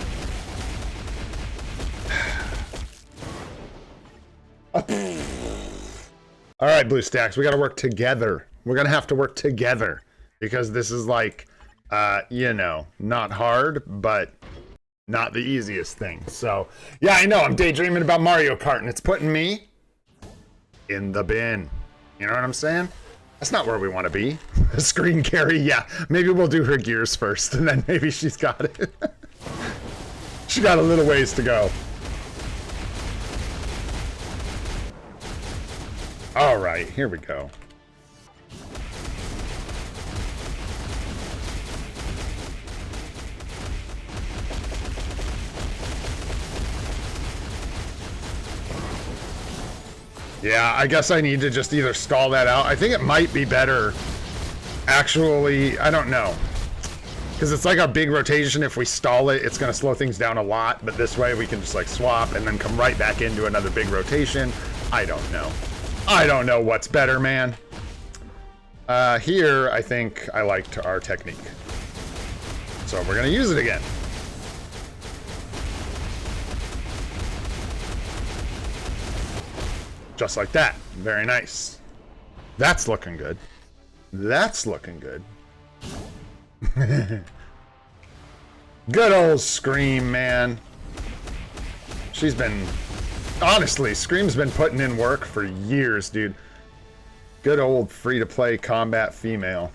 All right, Blue Stacks, we got to work together. We're going to have to work together because this is like, you know, not hard, but not the easiest thing. So, yeah, I know. I'm daydreaming about Mario Kart, and it's putting me in the bin. You know what I'm saying? That's not where we want to be. Screen carry, yeah. Maybe we'll do her gears first, and then maybe she's got it. She got a little ways to go. All right, here we go. Yeah, I guess I need to just either stall that out. I think it might be better, actually, I don't know. Because it's like a big rotation. If we stall it, it's going to slow things down a lot. But this way we can just like swap and then come right back into another big rotation. I don't know. I don't know what's better, man. Here, I think I liked our technique. So we're going to use it again. Just like that. Very nice. That's looking good. That's looking good. Good old Scream, man. She's been... Honestly, Scream's been putting in work for years, dude. Good old free-to-play combat female.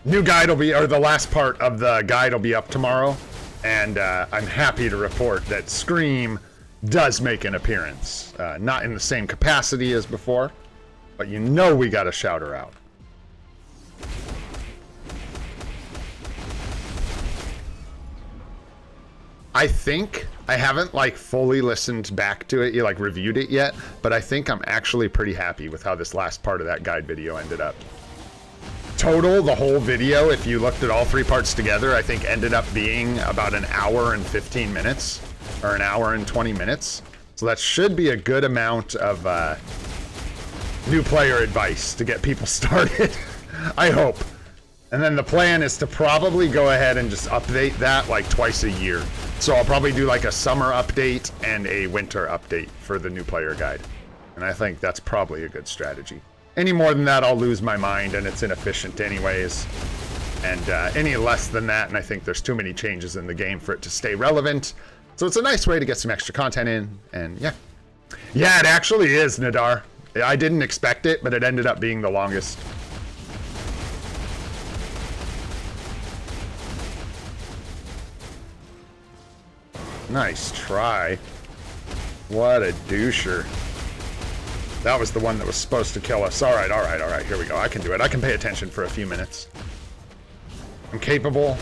New guide will be... Or the last part of the guide will be up tomorrow. And I'm happy to report that Scream does make an appearance. Not in the same capacity as before, but you know we gotta shout her out. I think, I haven't like fully listened back to it, like reviewed it yet, but I think I'm actually pretty happy with how this last part of that guide video ended up. Total, the whole video, if you looked at all three parts together, I think ended up being about an hour and 15 minutes, or an hour and 20 minutes. So that should be a good amount of new player advice to get people started, I hope. And then the plan is to probably go ahead and just update that like twice a year. So I'll probably do like a summer update and a winter update for the new player guide. And I think that's probably a good strategy. Any more than that, I'll lose my mind and it's inefficient anyways. And any less than that, and I think there's too many changes in the game for it to stay relevant. So it's a nice way to get some extra content in, and yeah. Yeah, it actually is, Nadar. I didn't expect it, but it ended up being the longest. Nice try. What a doucher. That was the one that was supposed to kill us. All right, all right, all right. Here we go. I can do it. I can pay attention for a few minutes. I'm capable.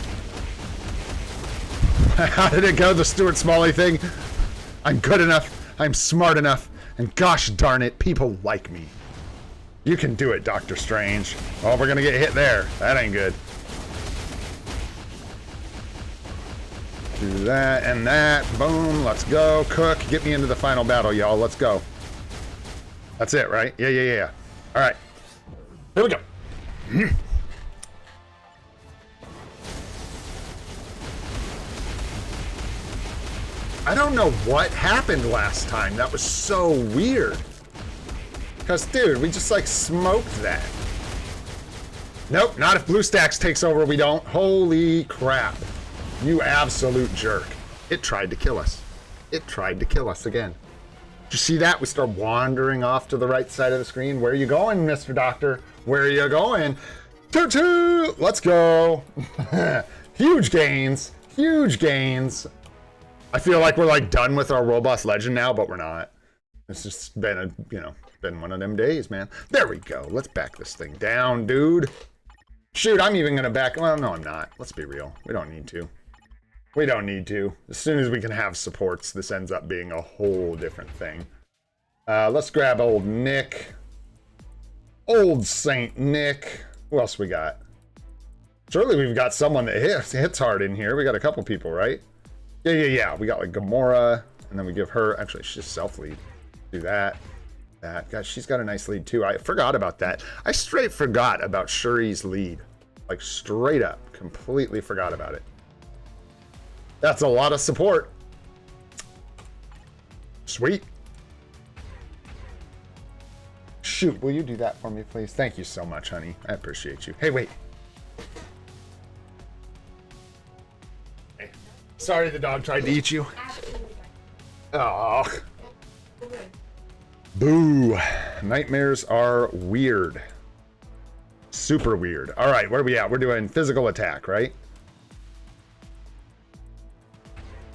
How did it go, the Stuart Smalley thing? I'm good enough. I'm smart enough. And gosh darn it, people like me. You can do it, Doctor Strange. Oh, we're going to get hit there. That ain't good. Do that and that. Boom. Let's go. Cook. Get me into the final battle, y'all. Let's go. That's it, right? Yeah. All right. Here we go. I don't know what happened last time. That was so weird. Because, dude, we just, like, smoked that. Nope, not if BlueStacks takes over, we don't. Holy crap. You absolute jerk. It tried to kill us. It tried to kill us again. Did you see that? We start wandering off to the right side of the screen. Where are you going, Mr. Doctor? Where are you going? Toot toot! Let's go. Huge gains. Huge gains. I feel like we're like done with our World Boss Legend now, but we're not. It's just been been one of them days, man. There we go. Let's back this thing down, dude. Shoot, I'm even gonna back. Well, no, I'm not. Let's be real. We don't need to. We don't need to. As soon as we can have supports, this ends up being a whole different thing. Let's grab old Nick. Old Saint Nick. Who else we got? Surely we've got someone that hits hard in here. We got a couple people, right? Yeah. We got like Gamora, and then we give her, actually she's just self-lead. Do that. Gosh, she's got a nice lead too. I forgot about that. I straight forgot about Shuri's lead. Like straight up, completely forgot about it. That's a lot of support. Sweet. Shoot, will you do that for me, please? Thank you so much, honey. I appreciate you. Hey, wait. Hey. Sorry the dog tried to eat you. Oh. Boo. Nightmares are weird. Super weird. All right, where are we at? We're doing physical attack, right?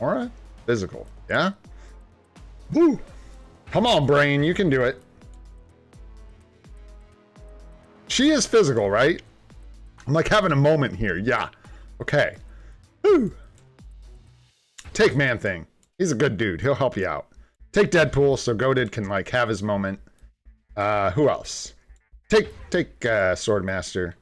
Or physical, yeah? Woo! Come on, brain, you can do it. She is physical, right? I'm like having a moment here, yeah. Okay. Woo! Take man thing. He's a good dude. He'll help you out. Take Deadpool so Goated can like have his moment. Who else? Take Swordmaster.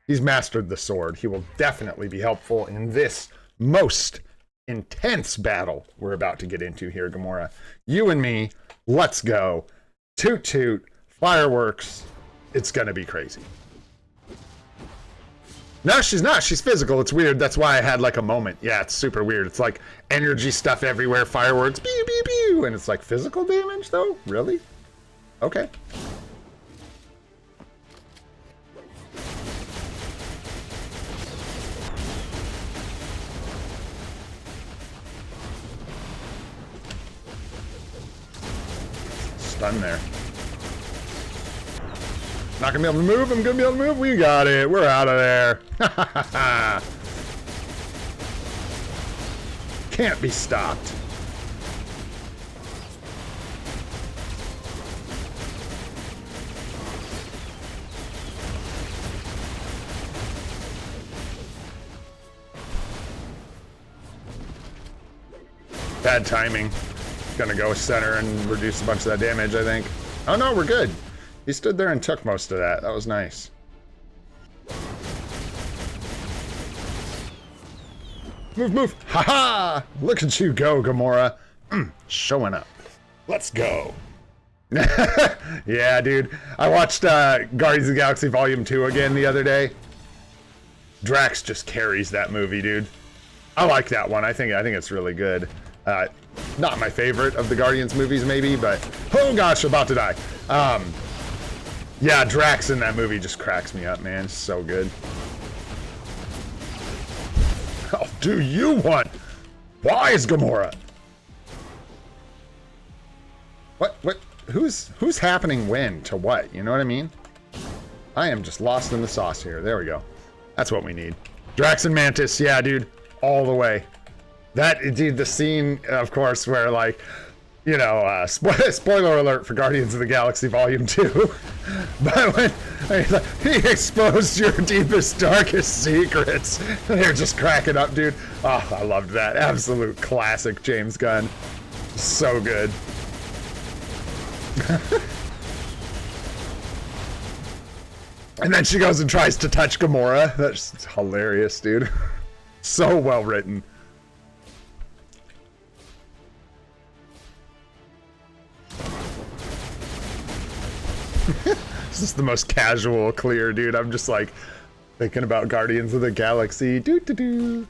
He's mastered the sword. He will definitely be helpful in this most intense battle we're about to get into here, Gamora. You and me, let's go. Toot toot, fireworks. It's gonna be crazy. No, she's not. She's physical. It's weird. That's why I had like a moment. Yeah, it's super weird. It's like energy stuff everywhere, fireworks, pew, pew, pew. And it's like physical damage though? Really? Okay. Stun there. Not gonna be able to move. I'm gonna be able to move. We got it. We're out of there. Can't be stopped. Bad timing. Gonna go center and reduce a bunch of that damage, I think. Oh no, we're good. He stood there and took most of that. That was nice. Move, move. Haha! Look at you go, Gamora. Showing up. Let's go. Yeah, dude. I watched Guardians of the Galaxy Volume 2 again the other day. Drax just carries that movie, dude. I like that one. I think it's really good. Not my favorite of the Guardians movies, maybe, but oh gosh, about to die. Yeah, Drax in that movie just cracks me up, man. It's so good. How do you want? Why is Gamora? What? Who's happening when to what? You know what I mean? I am just lost in the sauce here. There we go. That's what we need. Drax and Mantis, yeah, dude, all the way. That, dude, the scene, of course, where, like, you know, spoiler alert for Guardians of the Galaxy Volume 2. But when he exposed your deepest, darkest secrets, they're just cracking up, dude. Oh, I loved that. Absolute classic James Gunn. So good. And then she goes and tries to touch Gamora. That's hilarious, dude. So well written. This is the most casual, clear, dude. I'm just like thinking about Guardians of the Galaxy. Doo doo doo.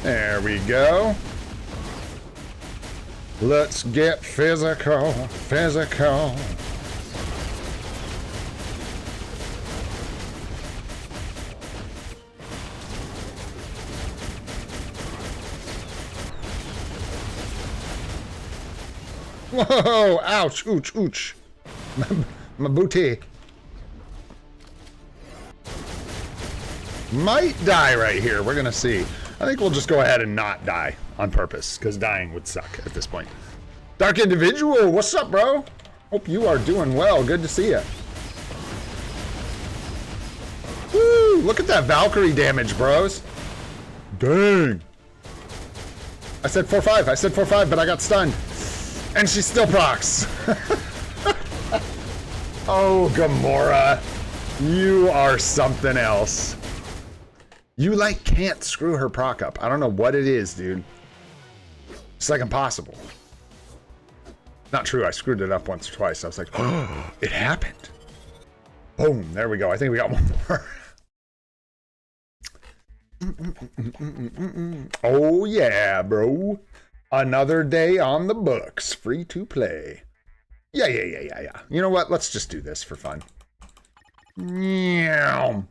There we go. Let's get physical, physical. Whoa! Ouch! Ooch! Ooch! My booty. Might die right here. We're gonna see. I think we'll just go ahead and not die on purpose, because dying would suck at this point. Dark Individual, what's up, bro? Hope you are doing well. Good to see you. Woo! Look at that Valkyrie damage, bros. Dang. I said 4-5. I said 4-5, but I got stunned. And she still procs. Oh, Gamora. You are something else. You, like, can't screw her proc up. I don't know what it is, dude. It's, like, impossible. Not true. I screwed it up once or twice. I was like, oh, it happened. Boom. There we go. I think we got one more. Oh, yeah, bro. Another day on the books. Free to play. Yeah. You know what? Let's just do this for fun. Yeah.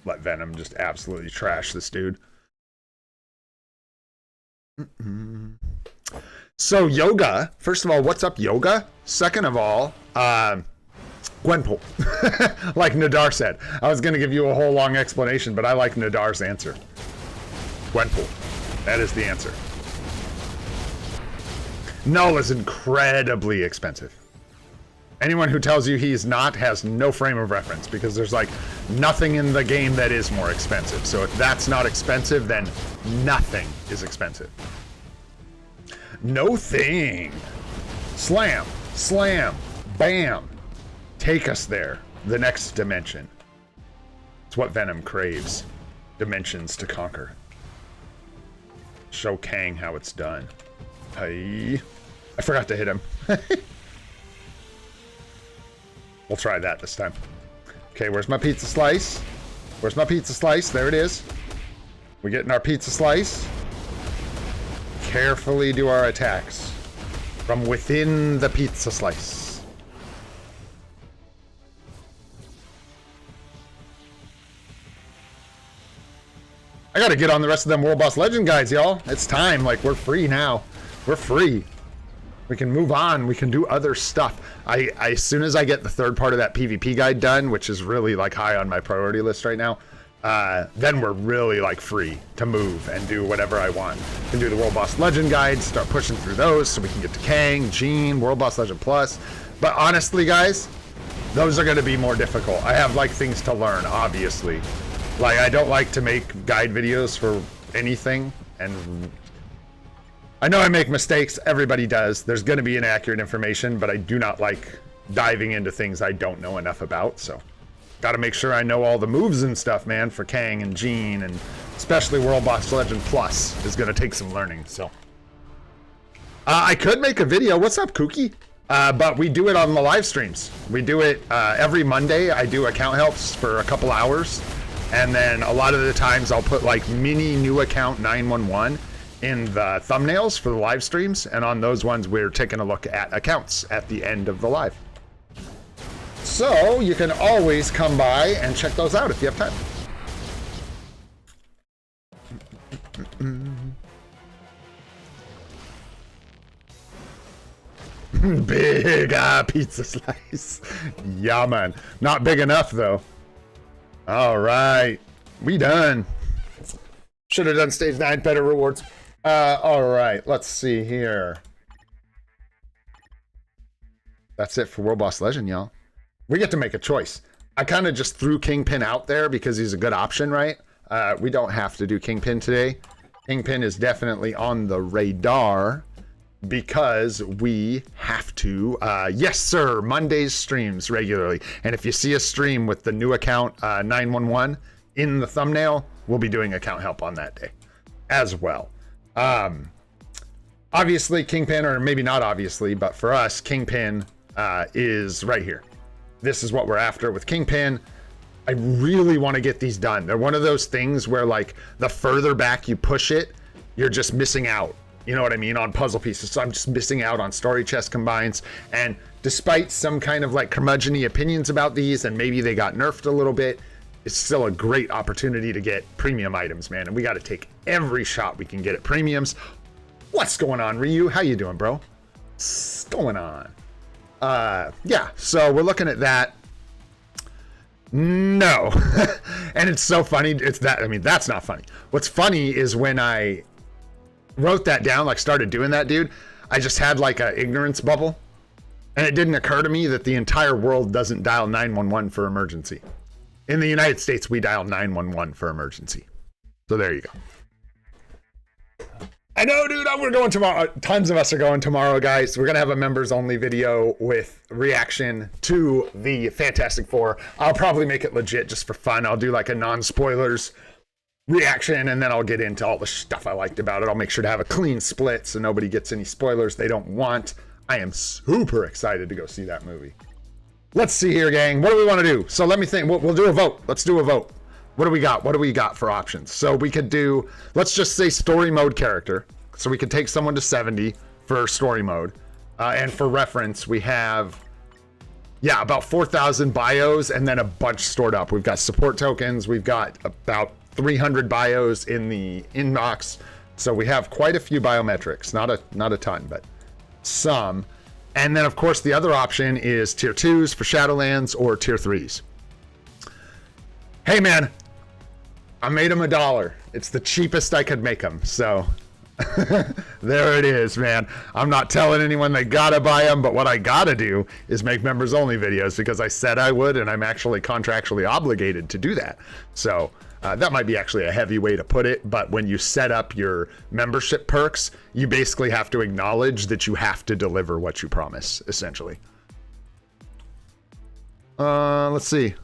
Let Venom just absolutely trash this dude. So Yoga, first of all, what's up, Yoga? Second of all, Gwenpool. Like Nadar said. I was going to give you a whole long explanation, but I like Nadar's answer. Gwenpool. That is the answer. Null is incredibly expensive. Anyone who tells you he's not has no frame of reference, because there's like nothing in the game that is more expensive. So if that's not expensive, then nothing is expensive. No thing. Slam, slam, bam. Take us there. The next dimension. It's what Venom craves. Dimensions to conquer. Show Kang how it's done. Hey. I forgot to hit him. We'll try that this time. Okay, where's my pizza slice? Where's my pizza slice? There it is. We're getting our pizza slice. Carefully do our attacks from within the pizza slice. I gotta get on the rest of them World Boss Legend guides, y'all. It's time. Like, we're free now. We're free. We can move on. We can do other stuff. As soon as I get the third part of that PvP guide done, which is really like high on my priority list right now, then we're really like free to move and do whatever I want. We can do the World Boss Legend guides, start pushing through those so we can get to Kang, Jean, World Boss Legend Plus. But honestly, guys, those are going to be more difficult. I have like things to learn, obviously. Like, I don't like to make guide videos for anything, and I know I make mistakes. Everybody does. There's going to be inaccurate information, but I do not like diving into things I don't know enough about. So, got to make sure I know all the moves and stuff, man, for Kang and Jean, and especially World Boss Legend Plus is going to take some learning. So, I could make a video. What's up, Kooky? But we do it on the live streams. We do it every Monday. I do account helps for a couple hours, and then a lot of the times I'll put like mini new account 911 in the thumbnails for the live streams, and on those ones we're taking a look at accounts at the end of the live. So you can always come by and check those out if you have time. Big pizza slice. Yeah, man. Not big enough though. All right, we done. Should have done stage 9 better rewards. All right, let's see here. That's it for World Boss Legend, y'all. We get to make a choice. I kind of just threw Kingpin out there because he's a good option, right? We don't have to do Kingpin today. Kingpin is definitely on the radar because we have to. Yes, sir. Mondays streams regularly. And if you see a stream with the new account 911 in the thumbnail, we'll be doing account help on that day as well. Obviously Kingpin, or maybe not obviously, but for us, Kingpin is right here. This is what we're after with Kingpin. I really want to get these done. They're one of those things where like the further back you push it, you're just missing out. You know what I mean? On puzzle pieces. So I'm just missing out on story chest combines. And despite some kind of like curmudgeon-y opinions about these, and maybe they got nerfed a little bit, it's still a great opportunity to get premium items, man. And we got to take every shot we can get at premiums. What's going on, Ryu? How you doing, bro? What's going on? Yeah, so we're looking at that. No. And it's so funny. It's that, I mean, that's not funny. What's funny is when I wrote that down, like started doing that, dude, I just had like a ignorance bubble. And it didn't occur to me that the entire world doesn't dial 911 for emergency. In the United States, we dial 911 for emergency. So there you go. I know, dude, we're going tomorrow. Tons of us are going tomorrow, guys. We're going to have a members only video with reaction to the Fantastic Four. I'll probably make it legit just for fun. I'll do like a non-spoilers reaction, and then I'll get into all the stuff I liked about it. I'll make sure to have a clean split so nobody gets any spoilers they don't want. I am super excited to go see that movie. Let's see here, gang. What do we want to do? So let me think. We'll do a vote. Let's do a vote. What do we got? What do we got for options? So we could do, let's just say story mode character. So we could take someone to 70 for story mode. And for reference, we have, yeah, about 4,000 bios and then a bunch stored up. We've got support tokens. We've got about 300 bios in the inbox. So we have quite a few biometrics. Not a ton, but some. And then, of course, the other option is tier 2s for Shadowlands or tier 3s. Hey, man, I made them $1. It's the cheapest I could make them. So There it is, man. I'm not telling anyone they gotta buy them, but what I gotta do is make members only videos because I said I would, and I'm actually contractually obligated to do that. So that might be actually a heavy way to put it, but when you set up your membership perks, you basically have to acknowledge that you have to deliver what you promise, essentially. Let's see.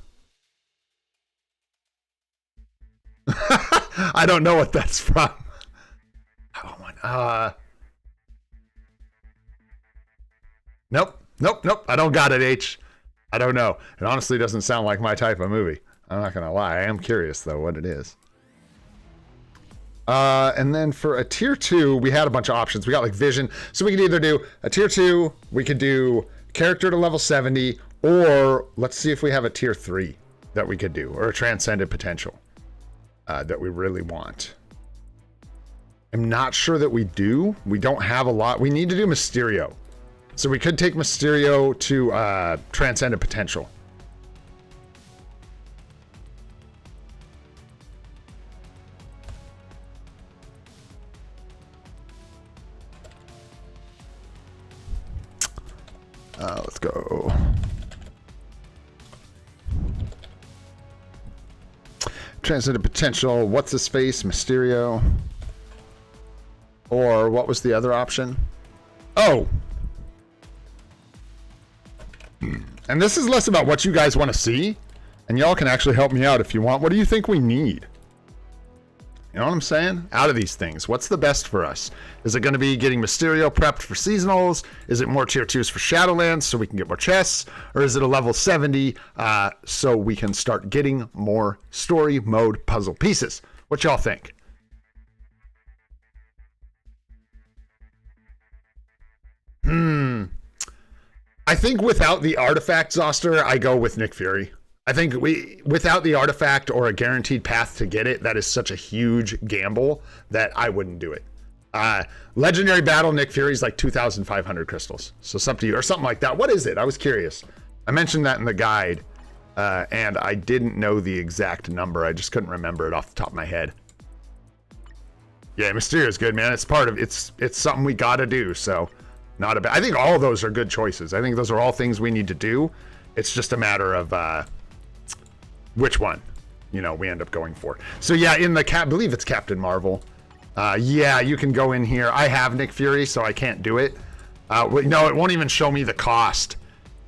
I don't know what that's from. Nope. I don't got it, H. I don't know. It honestly doesn't sound like my type of movie. I'm not gonna lie. I am curious though what it is. And then for a tier 2, we had a bunch of options. We got like vision. So we could either do a tier 2, we could do character to level 70, or let's see if we have a tier 3 that we could do, or a transcendent potential that we really want. I'm not sure that we do. We don't have a lot. We need to do Mysterio. So we could take Mysterio to Transcendent Potential. Let's go. Transcendent Potential. What's his face? Mysterio. Or what was the other option? Oh. And this is less about what you guys want to see. And y'all can actually help me out if you want. What do you think we need? You know what I'm saying? Out of these things, what's the best for us? Is it going to be getting Mysterio prepped for seasonals? Is it more tier 2s for Shadowlands so we can get more chests? Or is it a level 70 so we can start getting more story mode puzzle pieces? What y'all think? I think without the artifact, Zoster, I go with Nick Fury. I think without the artifact or a guaranteed path to get it, that is such a huge gamble that I wouldn't do it. Legendary battle, Nick Fury's like 2,500 crystals. So something like that. What is it? I was curious. I mentioned that in the guide, and I didn't know the exact number. I just couldn't remember it off the top of my head. Yeah, Mysterio's good, man. It's part of it's something we gotta do. So not a bad. I think all of those are good choices. I think those are all things we need to do. It's just a matter of which one, we end up going for. So yeah, in the I believe it's Captain Marvel. Yeah, you can go in here. I have Nick Fury, so I can't do it. No, it won't even show me the cost.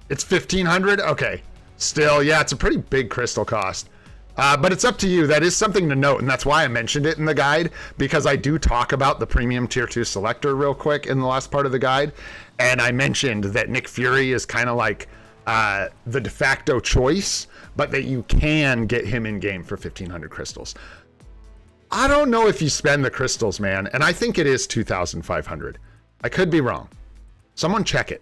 It's 1,500. Okay, still, yeah, it's a pretty big crystal cost. But it's up to you. That is something to note, and that's why I mentioned it in the guide, because I do talk about the premium tier 2 selector real quick in the last part of the guide, and I mentioned that Nick Fury is kind of like the de facto choice, but that you can get him in game for 1,500 crystals. I don't know if you spend the crystals, man, and I think it is 2,500. I could be wrong. Someone check it.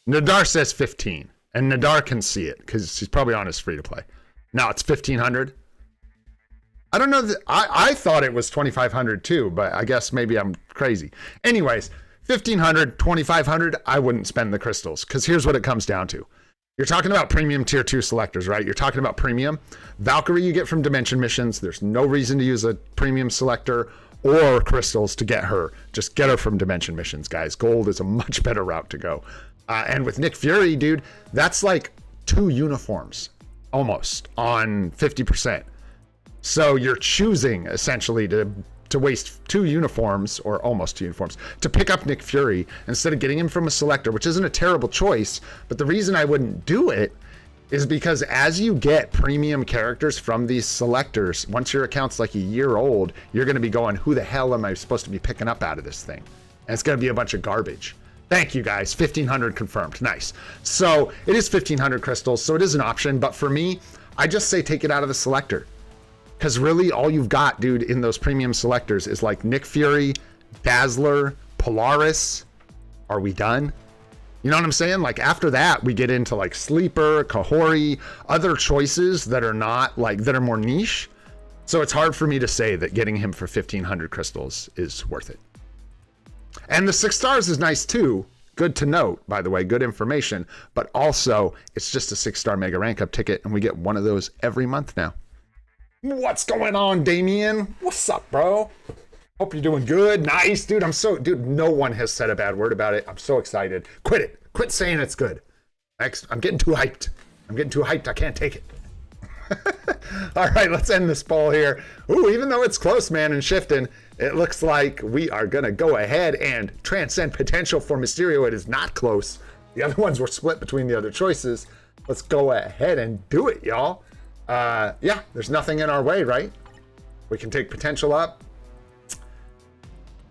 Nadar says 15, and Nadar can see it because he's probably on his free to play. Now it's 1,500. I don't know. I thought it was 2,500 too, but I guess maybe I'm crazy. Anyways, 1,500, 2,500, I wouldn't spend the crystals because here's what it comes down to. You're talking about premium tier 2 selectors, right? You're talking about premium. Valkyrie you get from Dimension Missions. There's no reason to use a premium selector or crystals to get her. Just get her from Dimension Missions, guys. Gold is a much better route to go. And with Nick Fury, dude, that's like 2 uniforms almost on 50%. So you're choosing essentially to waste 2 uniforms, or almost 2 uniforms, to pick up Nick Fury instead of getting him from a selector, which isn't a terrible choice. But the reason I wouldn't do it is because as you get premium characters from these selectors, once your account's like a year old, you're going to be going, who the hell am I supposed to be picking up out of this thing? And it's going to be a bunch of garbage. Thank you, guys. 1,500 confirmed. Nice. So it is 1,500 crystals, so it is an option. But for me, I just say take it out of the selector. Because really, all you've got, dude, in those premium selectors is like Nick Fury, Dazzler, Polaris. Are we done? You know what I'm saying? Like after that, we get into like Sleeper, Kahori, other choices that are not like, that are more niche. So it's hard for me to say that getting him for 1,500 crystals is worth it. And the 6 stars is nice too. Good to note, by the way, good information. But also, it's just a 6-star mega rank up ticket, and we get one of those every month now. What's going on, Damien? What's up, bro? Hope you're doing good. Nice, dude. Dude, no one has said a bad word about it. I'm so excited. Quit it. Quit saying it's good. I'm getting too hyped. I can't take it. All right, let's end this poll here. Ooh, even though it's close, man, and shifting, it looks like we are going to go ahead and transcend potential for Mysterio. It is not close. The other ones were split between the other choices. Let's go ahead and do it, y'all. Yeah, there's nothing in our way, right? We can take potential up.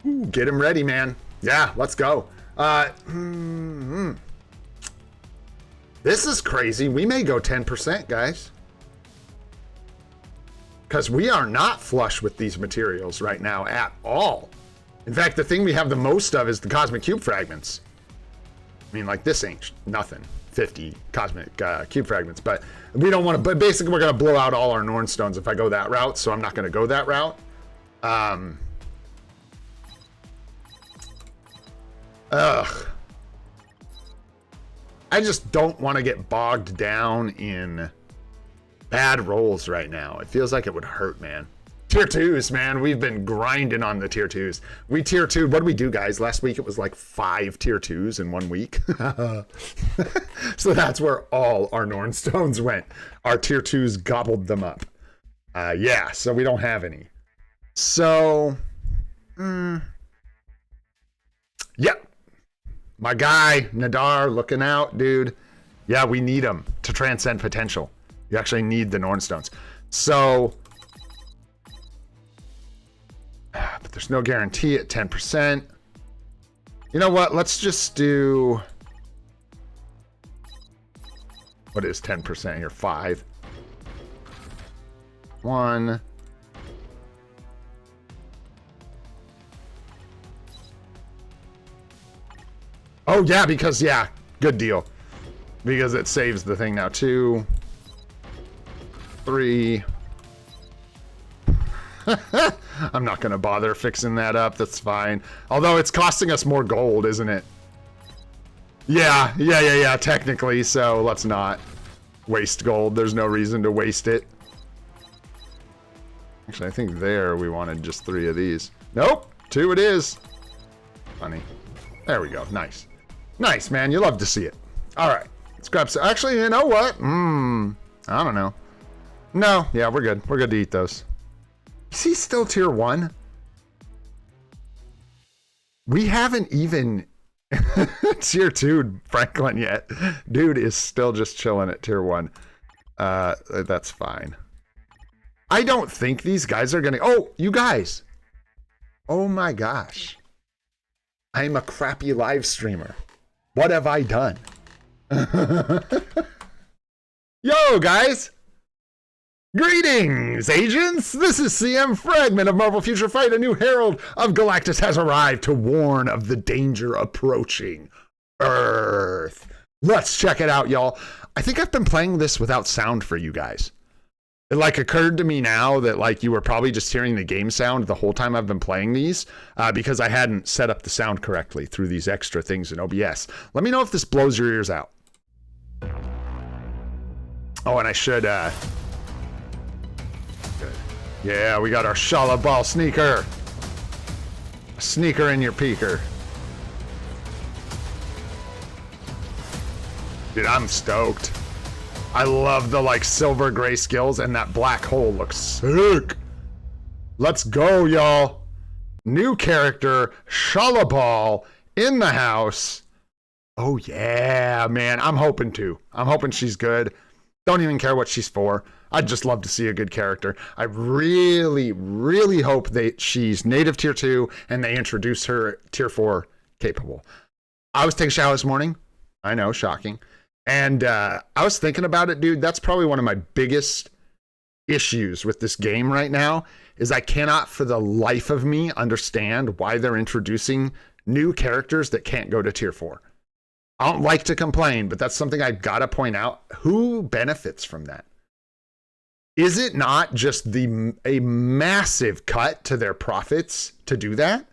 Ooh, get him ready, man. Yeah, let's go. This is crazy. We may go 10%, guys. Because we are not flush with these materials right now at all. In fact, the thing we have the most of is the Cosmic Cube Fragments. I mean, like, this ain't nothing. 50 Cosmic Cube Fragments. But we don't want to... But basically, we're going to blow out all our Norn Stones if I go that route. So I'm not going to go that route. Ugh. I just don't want to get bogged down in bad rolls right now. It feels like it would hurt, man. Tier 2s, man. We've been grinding on the tier 2s. We tier 2. What did we do, guys? Last week it was like 5 tier 2s in 1 week. So that's where all our Norn Stones went. Our tier 2s gobbled them up. Yeah, so we don't have any. So, yeah. My guy, Nadar, looking out, dude. Yeah, we need him to transcend potential. You actually need the Norn Stones. So, but there's no guarantee at 10%. You know what? Let's just do... What is 10% here? 5. 1. Oh, yeah, because, yeah, good deal. Because it saves the thing now. 2, 3. I'm not going to bother fixing that up. That's fine. Although it's costing us more gold, isn't it? Yeah, technically. So let's not waste gold. There's no reason to waste it. Actually, I think there we wanted just 3 of these. Nope, 2 it is. Funny. There we go. Nice. Nice, man. You love to see it. All right. Let's grab some. Actually, you know what? I don't know. No. Yeah, we're good. We're good to eat those. Is he still tier 1? We haven't even tier 2 Franklin yet. Dude is still just chilling at tier 1. That's fine. I don't think these guys are going to... Oh, you guys. Oh, my gosh. I'm a crappy live streamer. What have I done? Yo, guys. Greetings, agents. This is CM Fragment of Marvel Future Fight. A new herald of Galactus has arrived to warn of the danger approaching Earth. Let's check it out, y'all. I think I've been playing this without sound for you guys. It like occurred to me now that like you were probably just hearing the game sound the whole time I've been playing these because I hadn't set up the sound correctly through these extra things in OBS. Let me know if this blows your ears out. Oh, and I should... Good. Yeah, we got our Shala Ball sneaker. A sneaker in your peaker. Dude, I'm stoked. I love the like silver gray skills and that black hole looks sick. Let's go, y'all. New character, Shalabal in the house. Oh yeah, man. I'm hoping to. I'm hoping she's good. Don't even care what she's for. I'd just love to see a good character. I really, really hope that she's native tier 2 and they introduce her tier 4 capable. I was taking a shower this morning. I know, shocking. And I was thinking about it, dude. That's probably one of my biggest issues with this game right now is I cannot for the life of me understand why they're introducing new characters that can't go to tier 4. I don't like to complain, but that's something I've got to point out. Who benefits from that? Is it not just a massive cut to their profits to do that?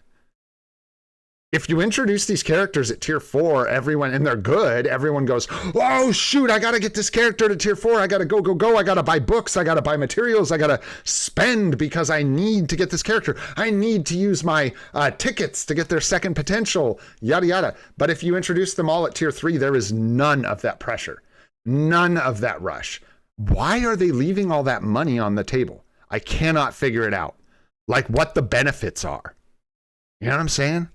if you introduce these characters at tier 4, everyone, and they're good, everyone goes, oh shoot, I gotta get this character to tier 4. I gotta go. I gotta buy books. I gotta buy materials. I gotta spend because I need to get this character. I need to use my tickets to get their second potential, yada, yada. But if you introduce them all at tier 3, there is none of that pressure, none of that rush. Why are they leaving all that money on the table? I cannot figure it out. Like what the benefits are. You know what I'm saying?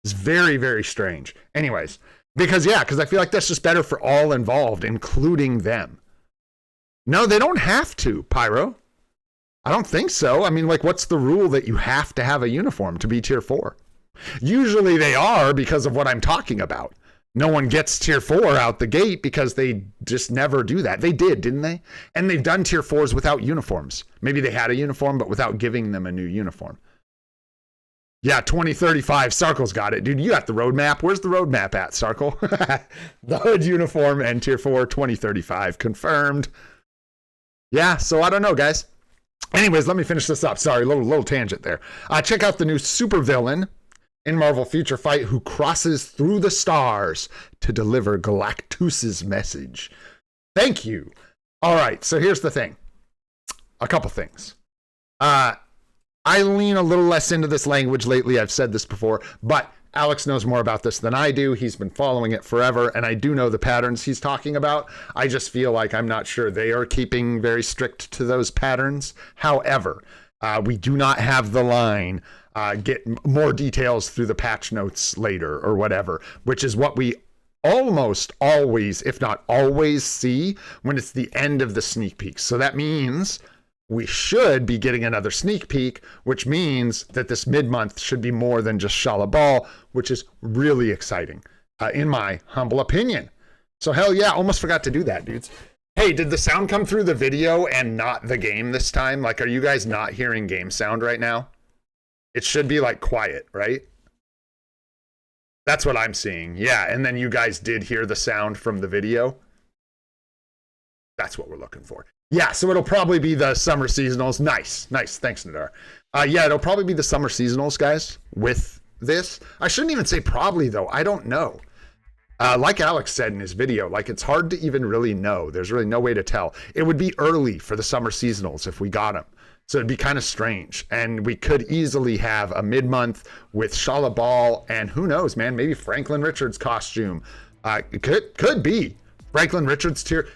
It's very, very strange. Anyways, because I feel like that's just better for all involved, including them. No, they don't have to, Pyro. I don't think so. I mean, like, what's the rule that you have to have a uniform to be tier 4? Usually they are because of what I'm talking about. No one gets tier 4 out the gate because they just never do that. They did, didn't they? And they've done tier 4s without uniforms. Maybe they had a uniform, but without giving them a new uniform. Yeah, 2035. Sarkle's got it. Dude, you got the roadmap. Where's the roadmap at, Sarkle? The hood uniform and tier 4 2035. Confirmed. Yeah, so I don't know, guys. Anyways, let me finish this up. Sorry, little tangent there. Check out the new supervillain in Marvel Future Fight who crosses through the stars to deliver Galactus's message. Thank you. All right, so here's the thing. A couple things. I lean a little less into this language lately. I've said this before, but Alex knows more about this than I do. He's been following it forever, and I do know the patterns he's talking about. I just feel like I'm not sure they are keeping very strict to those patterns. However, we do not have the line, get more details through the patch notes later or whatever, which is what we almost always, if not always, see when it's the end of the sneak peeks. So that means we should be getting another sneak peek, which means that this mid-month should be more than just Shala Ball, which is really exciting, in my humble opinion. So hell yeah, almost forgot to do that, dudes. Hey, did the sound come through the video and not the game this time? Like, are you guys not hearing game sound right now? It should be like quiet, right? That's what I'm seeing. Yeah, and then you guys did hear the sound from the video. That's what we're looking for. Yeah, so it'll probably be the summer seasonals. Nice. Thanks, Nadar. Yeah, it'll probably be the summer seasonals, guys, with this. I shouldn't even say probably, though. I don't know. Like Alex said in his video, like, it's hard to even really know. There's really no way to tell. It would be early for the summer seasonals if we got them. So it'd be kind of strange. And we could easily have a mid-month with Shala Ball and who knows, man, maybe Franklin Richards' costume. It could be. Franklin Richards tier...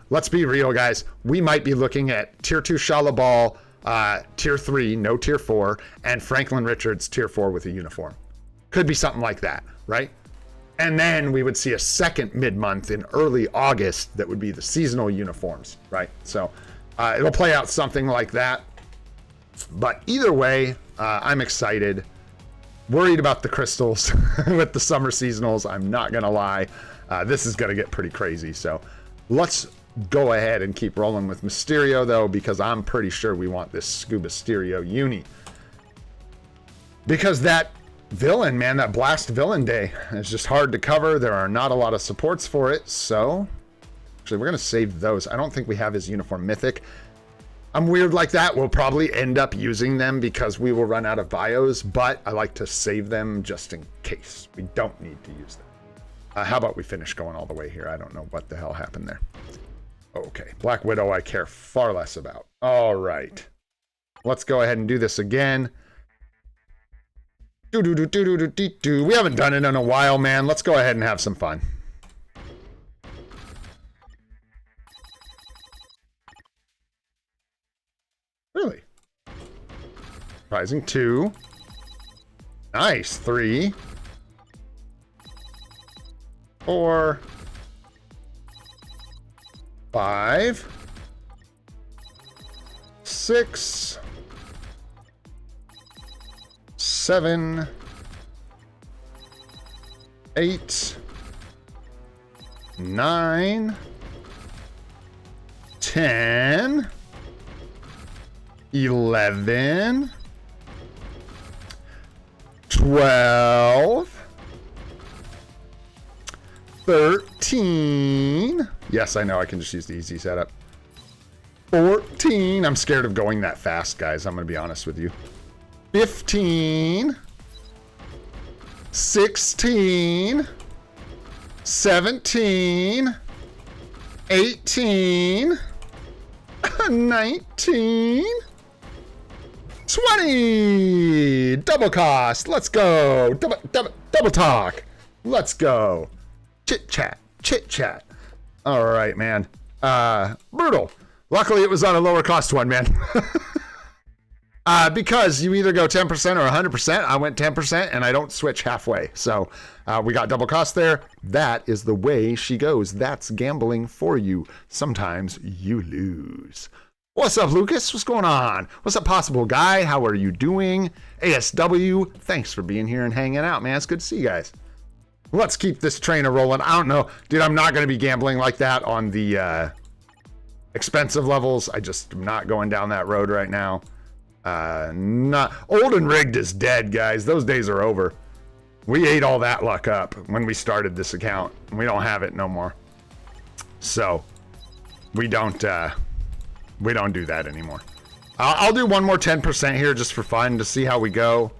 let's be real, guys. We might be looking at tier 2 Shala Ball, tier 3, no tier 4, and Franklin Richards tier 4 with a uniform. Could be something like that, right? And then we would see a second mid-month in early August that would be the seasonal uniforms, right? So it'll play out something like that. But either way, I'm excited. Worried about the crystals with the summer seasonals. I'm not going to lie. This is going to get pretty crazy. So let's go ahead and keep rolling with Mysterio, though, because I'm pretty sure we want this Scuba Mysterio uni. Because that villain, man, that Blast Villain Day is just hard to cover. There are not a lot of supports for it, so... Actually, we're going to save those. I don't think we have his uniform mythic. I'm weird like that. We'll probably end up using them because we will run out of bios, but I like to save them just in case. We don't need to use them. How about we finish going all the way here? I don't know what the hell happened there. Okay, Black Widow I care far less about. All right. Let's go ahead and do this again. We haven't done it in a while, man. Let's go ahead and have some fun. Really? Rising 2. Nice. 3. 4. 5. 6. 7. 8. 9. 10. 11. 12. 13. Yes, I know I can just use the easy setup. 14. I'm scared of going that fast, guys. I'm going to be honest with you. 15. 16, 17, 18, 19, 20. Double cost. Let's go. Double talk. Let's go. Chit chat. Chit chat. All right, man. Brutal. Luckily, it was on a lower cost one, man. Because you either go 10% or 100%. I went 10% and I don't switch halfway. So we got double cost there. That is the way she goes. That's gambling for you. Sometimes you lose. What's up, Lucas? What's going on? What's up, Possible Guy? How are you doing? ASW, thanks for being here and hanging out, man. It's good to see you guys. Let's keep this trainer rolling. I don't know. Dude, I'm not going to be gambling like that on the expensive levels. I just am not going down that road right now. Not old and rigged is dead, guys. Those days are over. We ate all that luck up when we started this account. We don't have it no more. So we don't do that anymore. I'll do one more 10% here just for fun to see how we go.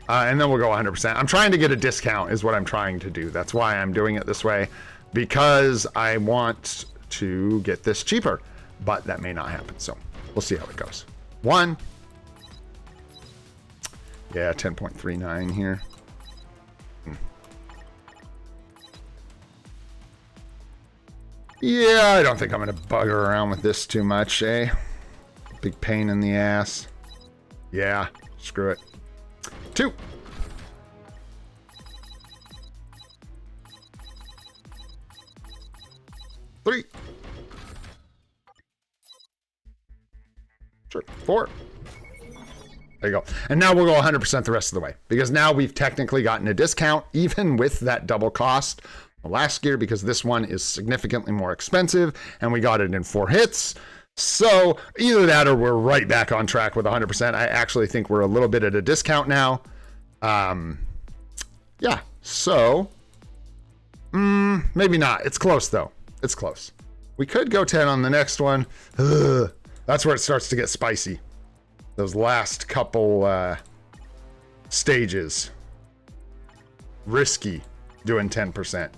And then we'll go 100%. I'm trying to get a discount is what I'm trying to do. That's why I'm doing it this way, because I want to get this cheaper, but that may not happen. So we'll see how it goes. One. Yeah, 10.39 here. Yeah, I don't think I'm going to bugger around with this too much, eh? Big pain in the ass. Yeah, screw it. 2. Three. Sure. 4. There you go. And now we'll go 100% the rest of the way, because now we've technically gotten a discount even with that double cost last gear, because this one is significantly more expensive and we got it in 4 hits. So either that or we're right back on track with 100%. I actually think we're a little bit at a discount now. Yeah, so maybe not. It's close though. It's close. We could go 10 on the next one. Ugh. That's where it starts to get spicy. Those last couple stages. Risky doing 10%.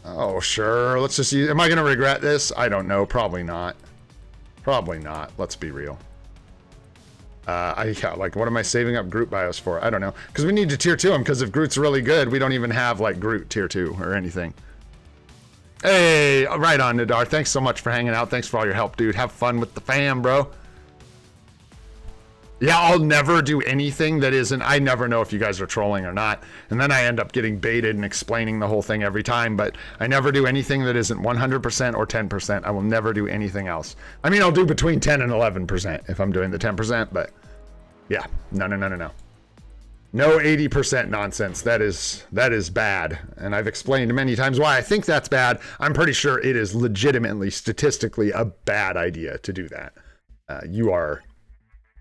Oh, sure. Let's just use... Am I going to regret this? I don't know. Probably not. Probably not. Let's be real. Like, what am I saving up Groot bios for? I don't know. Because we need to tier 2 him, because if Groot's really good, we don't even have, like, Groot tier 2 or anything. Hey, right on, Nadar. Thanks so much for hanging out. Thanks for all your help, dude. Have fun with the fam, bro. Yeah, I'll never do anything that isn't... I never know if you guys are trolling or not. And then I end up getting baited and explaining the whole thing every time. But I never do anything that isn't 100% or 10%. I will never do anything else. I mean, I'll do between 10 and 11% if I'm doing the 10%. But yeah, no. No 80% nonsense. That is bad. And I've explained many times why I think that's bad. I'm pretty sure it is legitimately, statistically, a bad idea to do that. You are...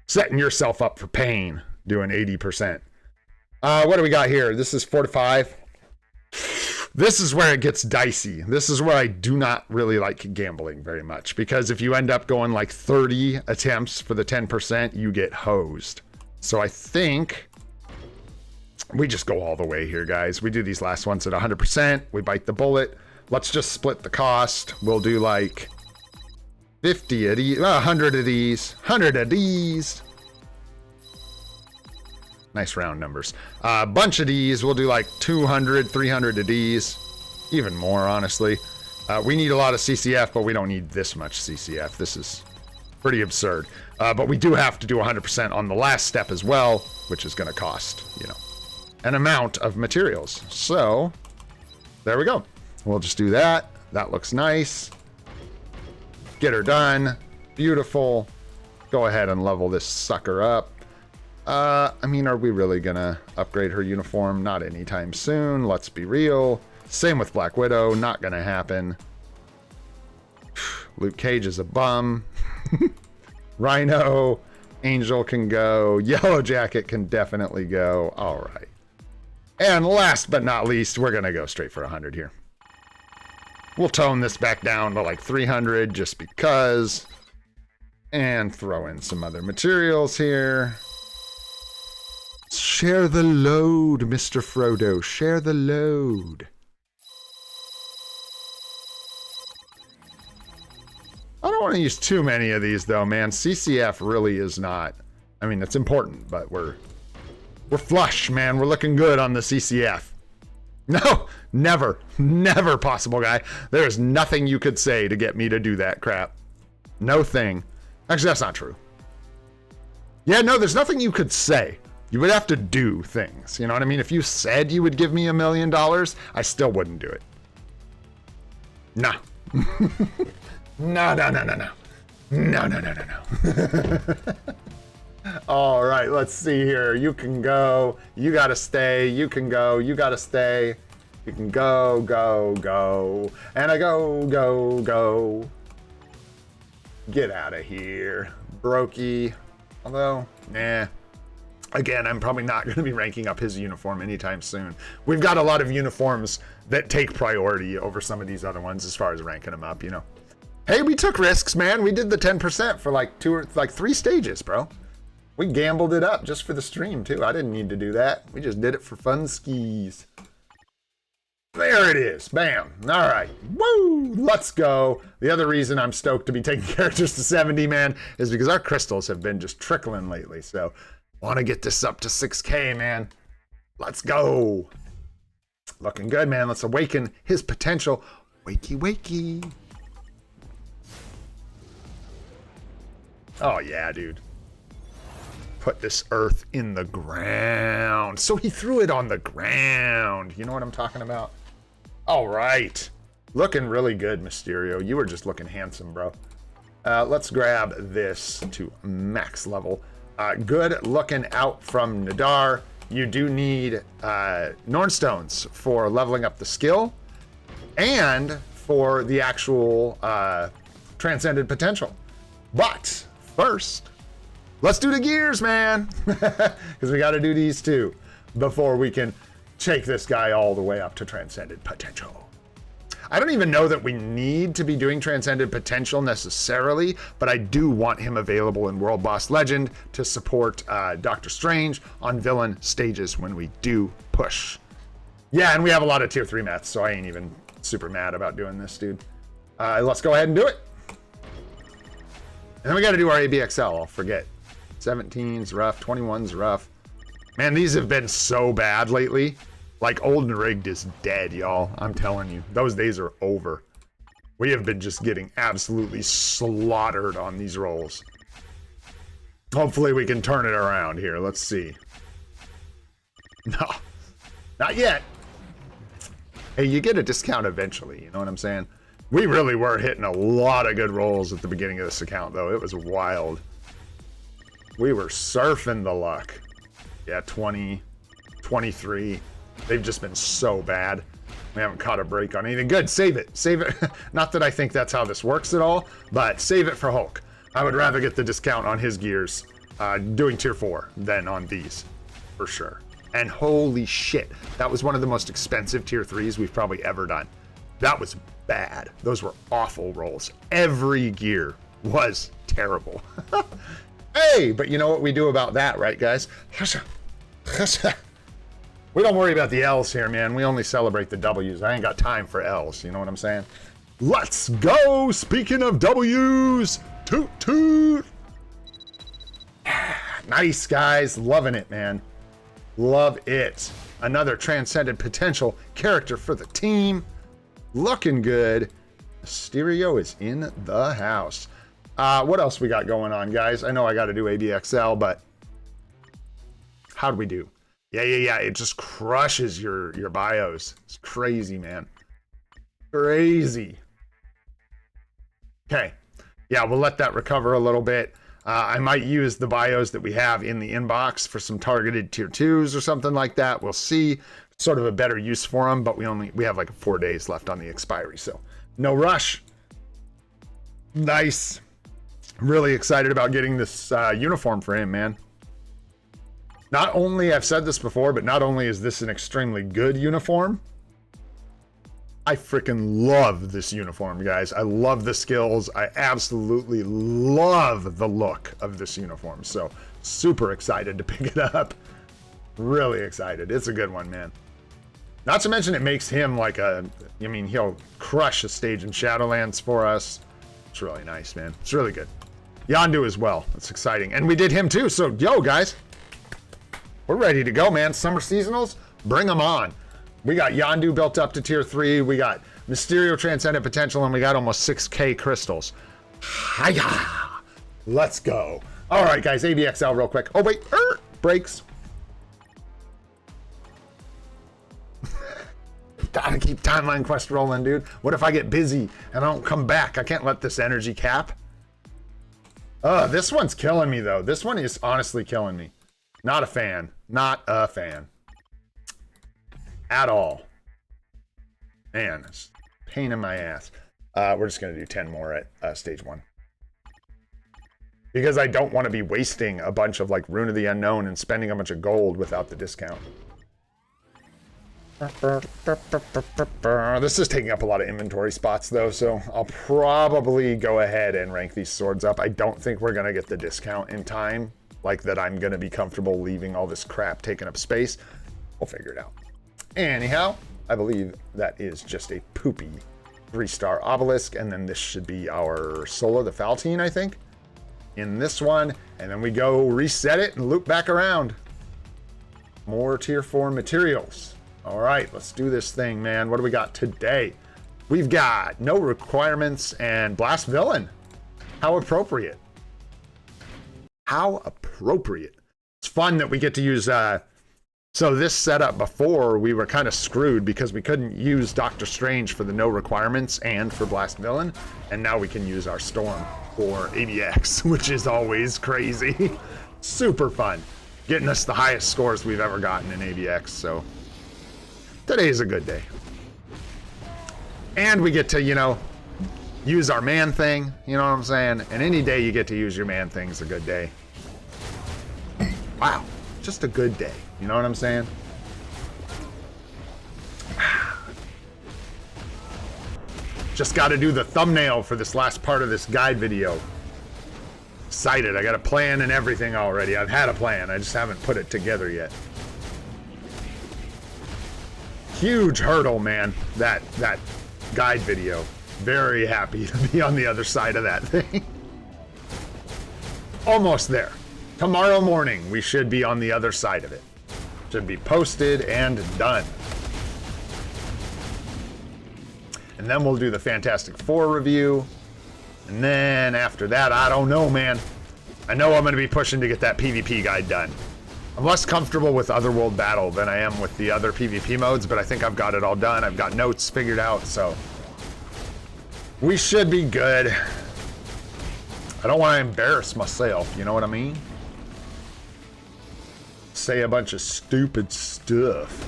setting yourself up for pain doing 80%. What do we got here? This is 4 to 5. This is where it gets dicey. This is where I do not really like gambling very much, because if you end up going like 30 attempts for the 10%, you get hosed. So I think we just go all the way here, guys. We do these last ones at 100%. We bite the bullet. Let's just split the cost. We'll do like 50 of these, 100 of these, 100 of these. Nice round numbers. A bunch of these. We'll do like 200, 300 of these. Even more, honestly. We need a lot of CCF, but we don't need this much CCF. This is pretty absurd. But we do have to do 100% on the last step as well, which is going to cost, you know, an amount of materials. So there we go. We'll just do that. That looks nice. Get her done. Beautiful. Go ahead and level this sucker up. I mean, are we really gonna upgrade her uniform? Not anytime soon. Let's be real. Same with Black Widow. Not gonna happen. Luke Cage is a bum. Rhino. Angel can go. Yellow Jacket can definitely go. All right. And last but not least, we're gonna go straight for 100 here. We'll tone this back down to like 300 just because. And throw in some other materials here. Share the load, Mr. Frodo. Share the load. I don't want to use too many of these, though, man. CCF really is not. I mean, it's important, but we're flush, man. We're looking good on the CCF. No, never, never possible, guy. There is nothing you could say to get me to do that crap. No thing. Actually, that's not true. Yeah, no, there's nothing you could say. You would have to do things. You know what I mean? If you said you would give me $1 million, I still wouldn't do it. Nah. No, no, no, no, no. No, no, no, no, no. All right, let's see here. You can go. You gotta stay. You can go. You gotta stay. You can go, go, go. And I go, go, go. Get out of here. Brokey. Although, nah. Again, I'm probably not going to be ranking up his uniform anytime soon. We've got a lot of uniforms that take priority over some of these other ones as far as ranking them up, you know. Hey, we took risks, man. We did the 10% for like 3 stages, bro. We gambled it up just for the stream, too. I didn't need to do that. We just did it for fun skis. There it is. Bam. All right. Woo! Let's go. The other reason I'm stoked to be taking characters to 70, man, is because our crystals have been just trickling lately. So, want to get this up to 6K, man. Let's go. Looking good, man. Let's awaken his potential. Wakey, wakey. Oh, yeah, dude. Put this earth in the ground. So he threw it on the ground. You know what I'm talking about? All right. Looking really good, Mysterio. You were just looking handsome, bro. Let's grab this to max level. Good looking out from Nadar. You do need Nornstones for leveling up the skill and for the actual transcended potential. But first, let's do the gears, man. Because we got to do these too before we can take this guy all the way up to transcended potential. I don't even know that we need to be doing transcended potential necessarily, but I do want him available in World Boss Legend to support Doctor Strange on villain stages when we do push. Yeah, and we have a lot of tier 3 mats, so I ain't even super mad about doing this, dude. Let's go ahead and do it. And then we got to do our ABXL. I'll forget. 17's rough, 21's rough. Man, these have been so bad lately. Like, old and rigged is dead, y'all. I'm telling you. Those days are over. We have been just getting absolutely slaughtered on these rolls. Hopefully we can turn it around here. Let's see. No. Not yet. Hey, you get a discount eventually. You know what I'm saying? We really were hitting a lot of good rolls at the beginning of this account, though. It was wild. We were surfing the luck. Yeah, 20, 23. They've just been so bad. We haven't caught a break on anything. Good, save it. Save it. Not that I think that's how this works at all, but save it for Hulk. I would rather get the discount on his gears doing tier 4 than on these, for sure. And holy shit, that was one of the most expensive tier 3s we've probably ever done. That was bad. Those were awful rolls. Every gear was terrible. Hey, but you know what we do about that, right, guys? We don't worry about the L's here, man. We only celebrate the W's. I ain't got time for L's. You know what I'm saying? Let's go! Speaking of W's, toot toot! Nice, guys. Loving it, man. Love it. Another transcended potential character for the team. Looking good. Mysterio is in the house. What else we got going on, guys? I know I got to do ABXL, but how'd we do? Yeah. It just crushes your bios. It's crazy, man. Crazy. Okay. Yeah, we'll let that recover a little bit. I might use the bios that we have in the inbox for some targeted tier 2s or something like that. We'll see. Sort of a better use for them, but we have like 4 days left on the expiry, so no rush. Nice. Really excited about getting this uniform for him, man. Not only, I've said this before, but not only is this an extremely good uniform, I freaking love this uniform, guys. I love the skills. I absolutely love the look of this uniform. So super excited to pick it up. Really excited. It's a good one, man. Not to mention it makes him like a, I mean, he'll crush a stage in Shadowlands for us. It's really nice, man. It's really good. Yondu as well. It's exciting. And we did him too. So, yo, guys, we're ready to go, man. Summer seasonals, bring them on. We got Yondu built up to tier 3. We got Mysterio Transcendent Potential, and we got almost 6K crystals. Hiya! Let's go. All right, guys, ABXL real quick. Oh, wait, brakes. Gotta keep Timeline Quest rolling, dude. What if I get busy and I don't come back? I can't let this energy cap. This one's killing me, though. This one is honestly killing me. Not a fan. Not a fan. At all. Man, it's a pain in my ass. We're just going to do 10 more at stage 1. Because I don't want to be wasting a bunch of, like, Rune of the Unknown and spending a bunch of gold without the discount. This is taking up a lot of inventory spots, though, so I'll probably go ahead and rank these swords up. I don't think we're going to get the discount in time, like that I'm going to be comfortable leaving all this crap taking up space. We'll figure it out. Anyhow, I believe that is just a poopy 3-star obelisk, and then this should be our Sola the Faltine, I think, in this one, and then we go reset it and loop back around. More tier 4 materials. All right, let's do this thing, man. What do we got today? We've got no requirements and Blast Villain. How appropriate. How appropriate. It's fun that we get to use, so this setup before, we were kind of screwed because we couldn't use Doctor Strange for the no requirements and for Blast Villain, and now we can use our Storm for ABX, which is always crazy. Super fun. Getting us the highest scores we've ever gotten in ABX, so today is a good day. And we get to, you know, use our man thing, you know what I'm saying? And any day you get to use your man thing is a good day. Wow, just a good day. You know what I'm saying? Just got to do the thumbnail for this last part of this guide video. Excited. I got a plan and everything already. I've had a plan. I just haven't put it together yet. Huge hurdle, man. That guide video. Very happy to be on the other side of that thing. Almost there. Tomorrow morning, we should be on the other side of it. Should be posted and done. And then we'll do the Fantastic Four review. And then after that, I don't know, man. I know I'm going to be pushing to get that PvP guide done. I'm less comfortable with Otherworld Battle than I am with the other PvP modes, but I think I've got it all done. I've got notes figured out, so we should be good. I don't want to embarrass myself, you know what I mean? Say a bunch of stupid stuff.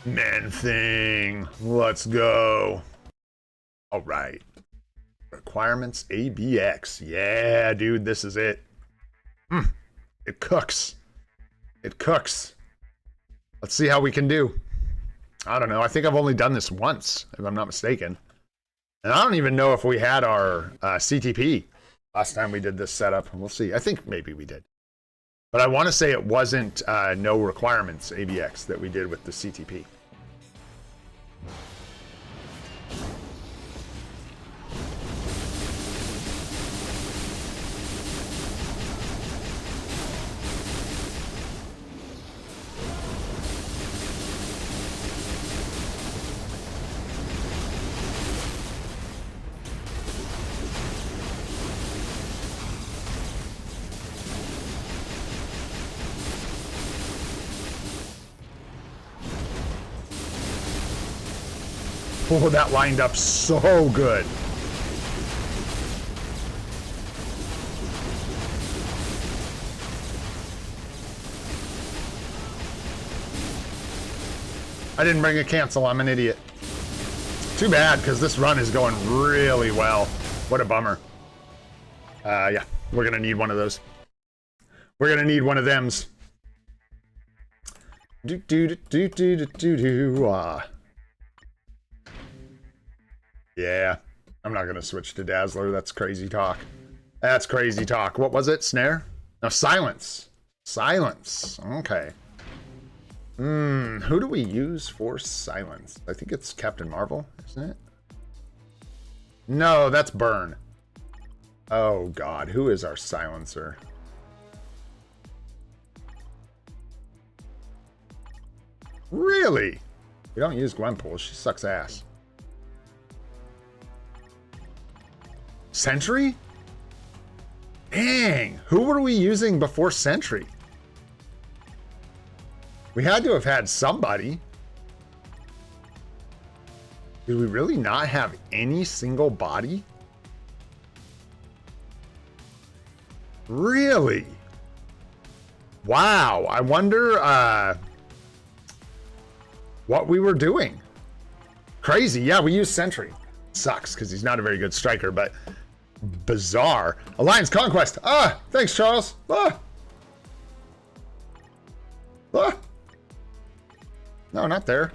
Man thing. Let's go. All right. Requirements ABX. Yeah, dude, this is it. It cooks. It cooks. Let's see how we can do. I don't know. I think I've only done this once, if I'm not mistaken. And I don't even know if we had our CTP last time we did this setup. We'll see. I think maybe we did. But I want to say it wasn't no requirements ABX that we did with the CTP. Oh, that lined up so good. I didn't bring a cancel. I'm an idiot. Too bad, because this run is going really well. What a bummer. Yeah, we're going to need one of those. We're going to need one of thems. Yeah. I'm not going to switch to Dazzler. That's crazy talk. That's crazy talk. What was it? Snare? No, silence. Silence. Okay. Who do we use for silence? I think it's Captain Marvel, isn't it? No, that's Burn. Oh, God. Who is our silencer? Really? We don't use Gwenpool. She sucks ass. Sentry? Dang. Who were we using before Sentry? We had to have had somebody. Did we really not have any single body? Really? Wow. I wonder what we were doing. Crazy. Yeah, we used Sentry. Sucks because he's not a very good striker, but bizarre. Alliance Conquest. Ah, thanks, Charles. Ah. Ah. No, not there.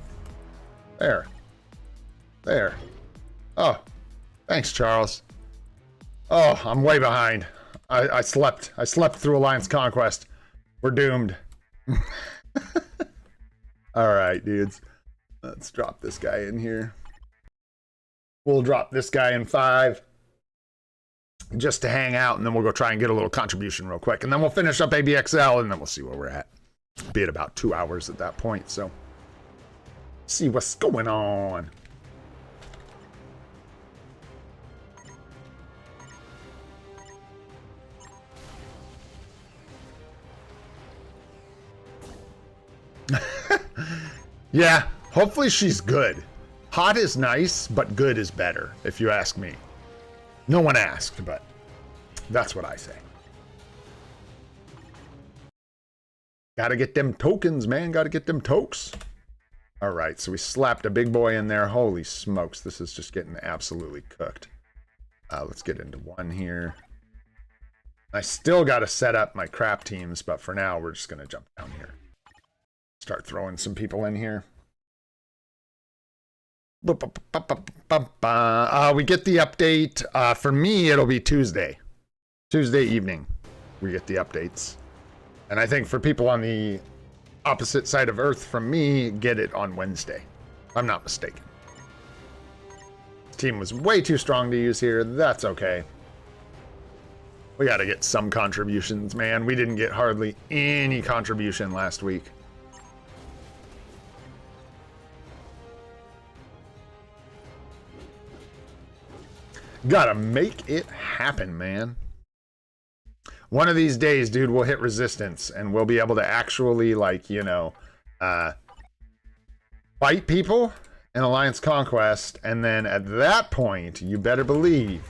There. There. Oh, thanks, Charles. Oh, I'm way behind. I slept. I slept through Alliance Conquest. We're doomed. All right, dudes. Let's drop this guy in here. We'll drop this guy in 5 just to hang out, and then we'll go try and get a little contribution real quick, and then we'll finish up ABXL, and then we'll see where we're at. Be at about 2 hours at that point, so see what's going on. Yeah, hopefully she's good. Hot is nice, but good is better, if you ask me. No one asked, but that's what I say. Gotta get them tokens, man. Gotta get them tokes. All right, so we slapped a big boy in there. Holy smokes, this is just getting absolutely cooked. Let's get into 1 here. I still got to set up my crap teams, but for now, we're just going to jump down here. Start throwing some people in here. We get the update. For me, it'll be Tuesday. Tuesday evening, we get the updates. And I think for people on the opposite side of Earth from me, get it on Wednesday. If I'm not mistaken. This team was way too strong to use here. That's okay. We got to get some contributions, man. We didn't get hardly any contribution last week. Gotta make it happen, man. One of these days, dude, we'll hit resistance and we'll be able to actually, like, you know, fight people in Alliance Conquest. And then at that point, you better believe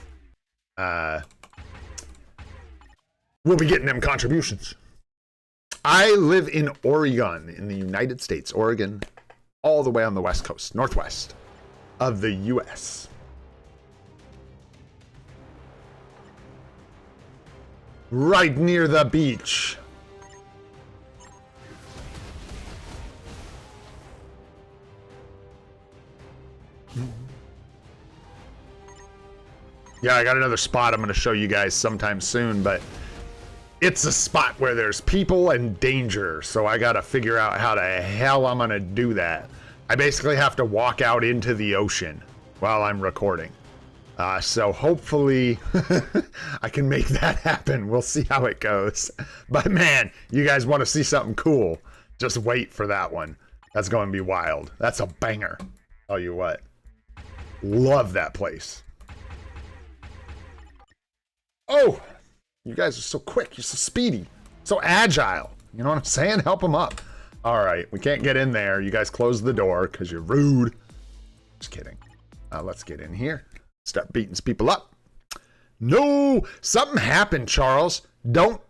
we'll be getting them contributions. I live in Oregon, in the United States. Oregon, all the way on the west coast, northwest of the U.S. Right near the beach. Yeah, I got another spot I'm going to show you guys sometime soon, but it's a spot where there's people and danger, so I got to figure out how the hell I'm going to do that. I basically have to walk out into the ocean while I'm recording. So hopefully I can make that happen. We'll see how it goes. But man, you guys want to see something cool, just wait for that one. That's going to be wild. That's a banger. Tell you what. Love that place. Oh, you guys are so quick. You're so speedy. So agile. You know what I'm saying? Help them up. All right. We can't get in there. You guys close the door because you're rude. Just kidding. Let's get in here. Start beating people up. No, something happened, Charles. Don't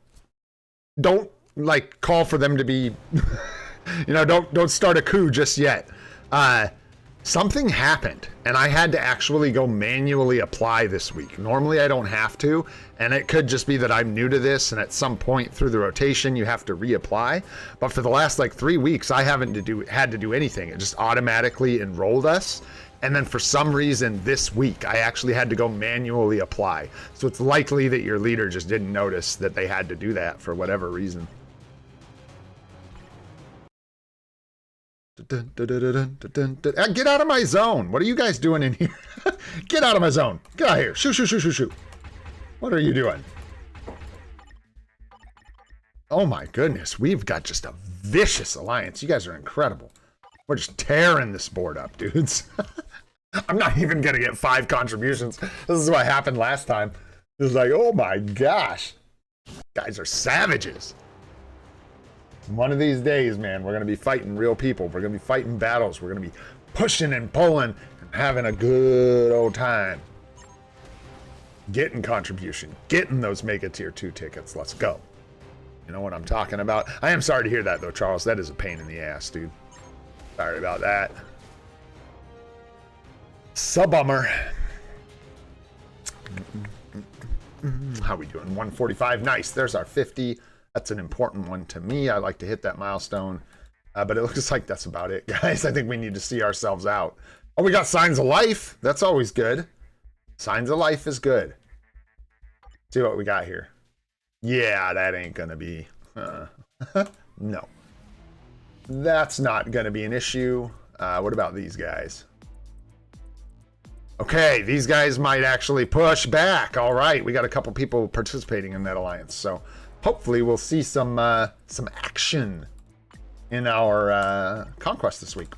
like call for them to be, you know, don't start a coup just yet. Something happened and I had to actually go manually apply this week. Normally I don't have to, and it could just be that I'm new to this and at some point through the rotation you have to reapply. But for the last like 3 weeks I haven't had to do anything. It just automatically enrolled us. And then for some reason this week, I actually had to go manually apply. So it's likely that your leader just didn't notice that they had to do that for whatever reason. Get out of my zone. What are you guys doing in here? Get out of my zone. Get out of here. Shoot, shoot, shoot, shoot, shoot. What are you doing? Oh my goodness. We've got just a vicious alliance. You guys are incredible. We're just tearing this board up, dudes. I'm not even going to get 5 contributions. This is what happened last time. It was like, oh my gosh. Guys are savages. One of these days, man, we're going to be fighting real people. We're going to be fighting battles. We're going to be pushing and pulling and having a good old time. Getting contribution. Getting those Mega Tier 2 tickets. Let's go. You know what I'm talking about? I am sorry to hear that, though, Charles. That is a pain in the ass, dude. Sorry about that. Bummer. How we doing? 145. Nice. There's our 50. That's an important one to me. I like to hit that milestone. But it looks like that's about it, guys. I think we need to see ourselves out. Oh, we got Signs of Life. That's always good. Signs of Life is good. See what we got here. Yeah, that ain't gonna be... no. That's not gonna be an issue. What about these guys? Okay, these guys might actually push back. All right, we got a couple people participating in that alliance, so hopefully we'll see some action in our conquest this week.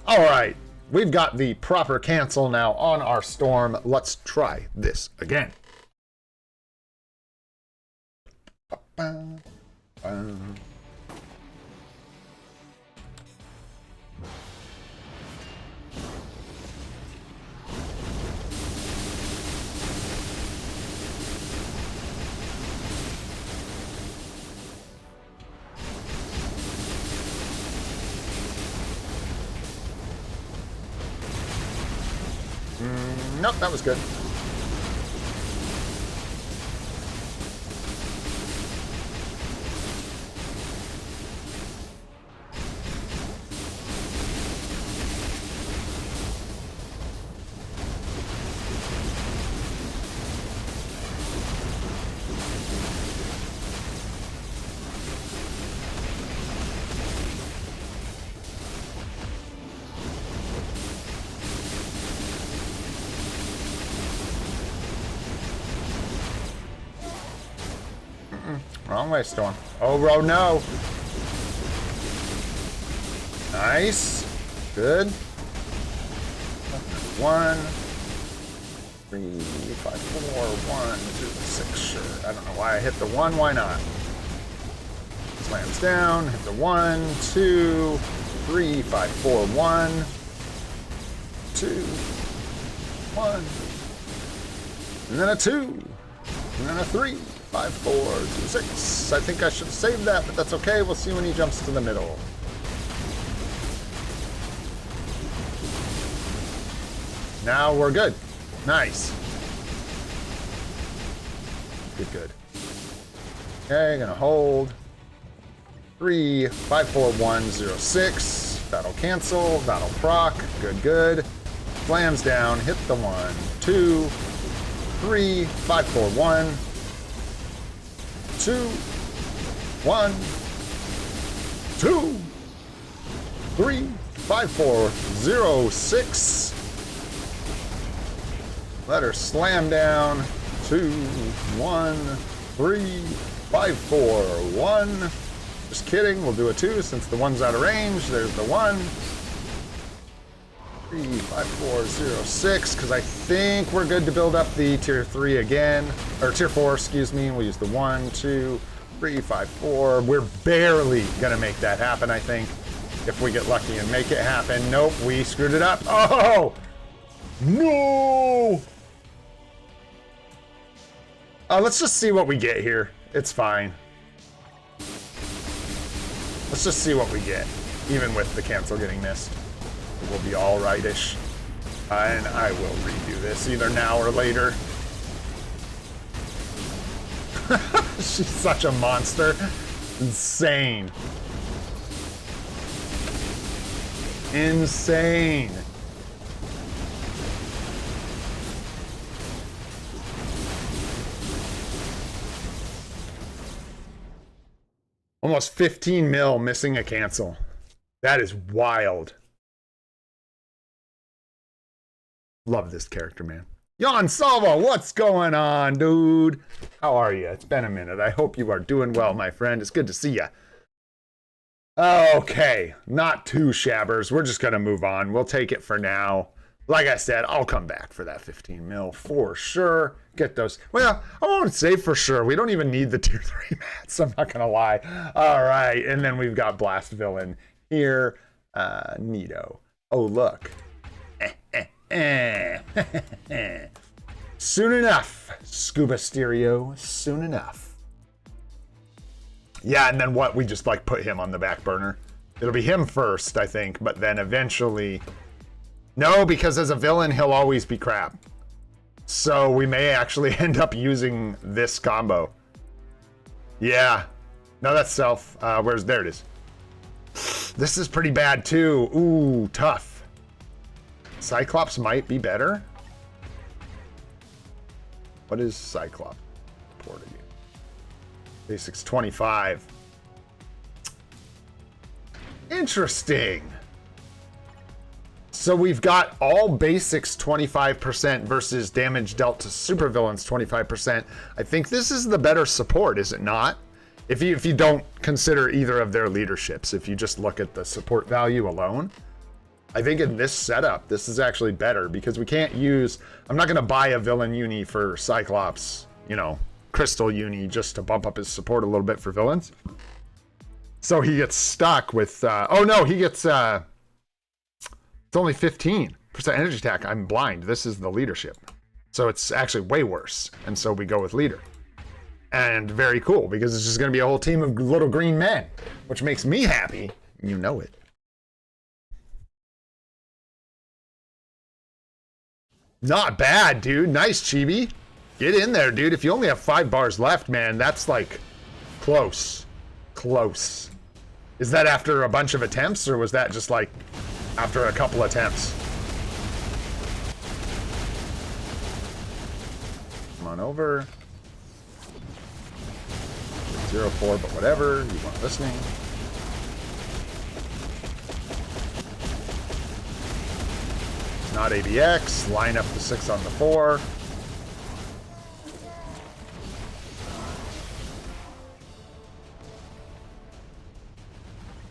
All right, we've got the proper cancel now on our storm. Let's try this again. Nope, that was good. Wrong way, Storm. Oh, bro, no. Nice. Good. 1, 3, 5, 4, 1, 2, 6. Sure. I don't know why I hit the 1. Why not? Slams down. Hit the 1, 2, 3, 5, 4, 1, 2, 1. And then a 2. And then a 3. 5, 4, 2, 6. I think I should have saved that, but that's okay. We'll see when he jumps to the middle. Now we're good. Nice. Good, good. Okay, gonna hold. 3, 5, 4, 1, 0, 6. That'll cancel. That'll proc. Good, good. Slams down. Hit the 1, 2, 3, 5, 4, 1. 2, 1, 2, 3, 5, 4, 0, 6. Let her slam down. 2, 1, 3, 5, 4, 1. Just kidding. We'll do a 2 since the 1's out of range. There's the 1. 3, 5, 4, 0, 6. Because I think we're good to build up the tier 3 again. Or tier 4, excuse me. We'll use the 1, 2, 3, 5, 4. We're barely going to make that happen, I think. If we get lucky and make it happen. Nope, we screwed it up. Oh! No! Let's just see what we get here. It's fine. Let's just see what we get. Even with the cancel getting missed. We'll be all right-ish. And I will redo this either now or later. She's such a monster. Insane. Insane. Almost 15 mil missing a cancel. That is wild. Love this character, man. Jan Salva, what's going on, dude? How are you? It's been a minute. I hope you are doing well, my friend. It's good to see you. Okay, not too shabbers. We're just going to move on. We'll take it for now. Like I said, I'll come back for that 15 mil for sure. Get those. Well, I won't say for sure. We don't even need the tier 3 mats. I'm not going to lie. All right. And then we've got Blast Villain here. Neato. Oh, look. Soon enough. Scuba Stereo. Soon enough. Yeah, and then what? We just like put him on the back burner. It'll be him first, I think. But then eventually... No, because as a villain, he'll always be crap. So we may actually end up using this combo. Yeah. No, that's self. There it is. This is pretty bad too. Ooh, tough. Cyclops might be better. What is Cyclops? Report again. Basics 25. Interesting. So we've got all basics 25% versus damage dealt to supervillains 25%. I think this is the better support, is it not? If you don't consider either of their leaderships, if you just look at the support value alone, I think in this setup, this is actually better because we can't use... I'm not going to buy a villain uni for Cyclops, you know, Crystal uni just to bump up his support a little bit for villains. So he gets stuck with... oh no, he gets... It's only 15% energy attack. I'm blind. This is the leadership. So it's actually way worse. And so we go with leader. And very cool because it's just going to be a whole team of little green men, which makes me happy. You know it. Not bad, dude. Nice, Chibi. Get in there, dude. If you only have 5 bars left, man, that's like close. Close. Is that after a bunch of attempts or was that just like... after a couple attempts? Come on over. 04, but whatever. You weren't listening. It's not ABX. Line up the 6 on the 4.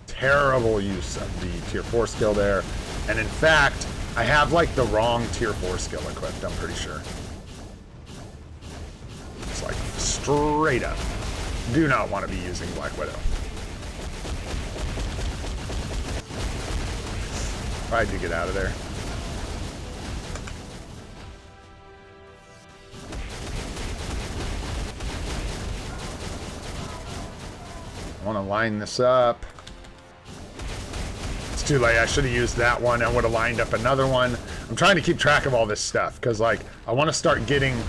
Terrible use of the tier 4 skill there. And in fact, I have like the wrong tier 4 skill equipped, I'm pretty sure. It's like straight up. Do not want to be using Black Widow. Tried to get out of there. I want to line this up. Too late. I should have used that one. I would have lined up another one. I'm trying to keep track of all this stuff because like I want to start getting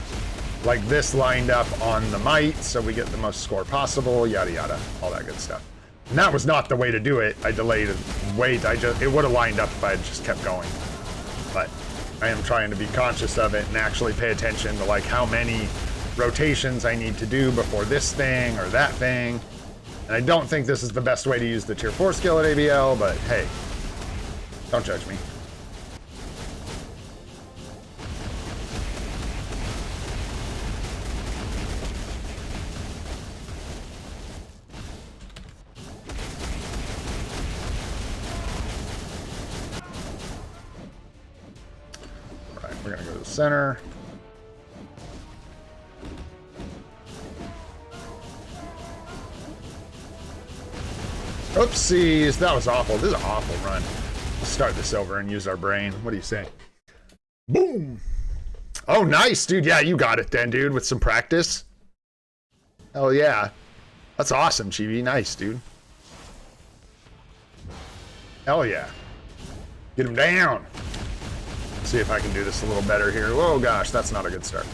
like this lined up on the might so we get the most score possible, yada yada, all that good stuff. And that was not the way to do it. I delayed it. Wait, it would have lined up if I had just kept going. But I am trying to be conscious of it and actually pay attention to like how many rotations I need to do before this thing or that thing. And I don't think this is the best way to use the tier 4 skill at ABL, but hey. Don't judge me. All right, we're gonna go to the center. Oopsies, that was awful. This is an awful run. Let's start this over and use our brain. What do you say? Boom. Oh, nice, dude. Yeah, you got it then, dude, with some practice. Hell yeah. That's awesome, Chibi. Nice, dude. Hell yeah. Get him down. See if I can do this a little better here. Oh, gosh, that's not a good start.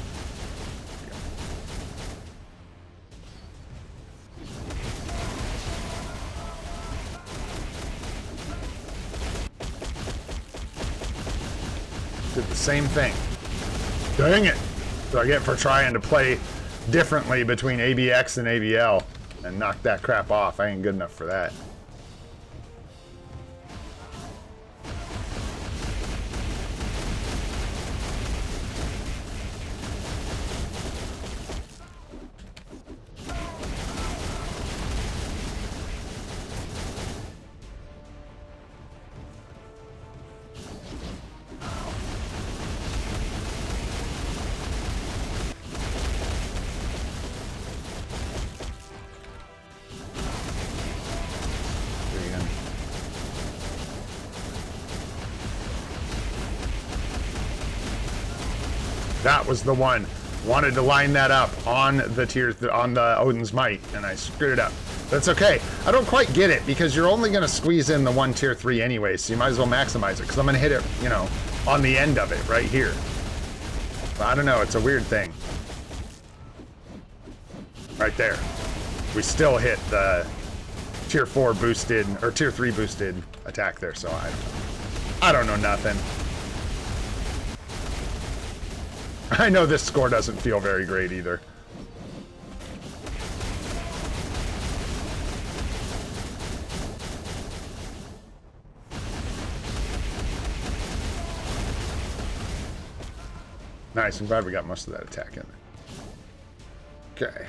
Did the same thing. Dang it. So I get for trying to play differently between ABX and ABL. and knock that crap off. I ain't good enough for that. That was the one. Wanted to line that up on the on the Odin's Might, and I screwed it up. That's okay. I don't quite get it, because you're only going to squeeze in the one tier 3 anyway, so you might as well maximize it, because I'm going to hit it, you know, on the end of it right here. But I don't know. It's a weird thing. Right there. We still hit the tier 4 boosted, or tier 3 boosted attack there, so I don't know nothing. I know this score doesn't feel very great either. Nice, I'm glad we got most of that attack in there. Okay.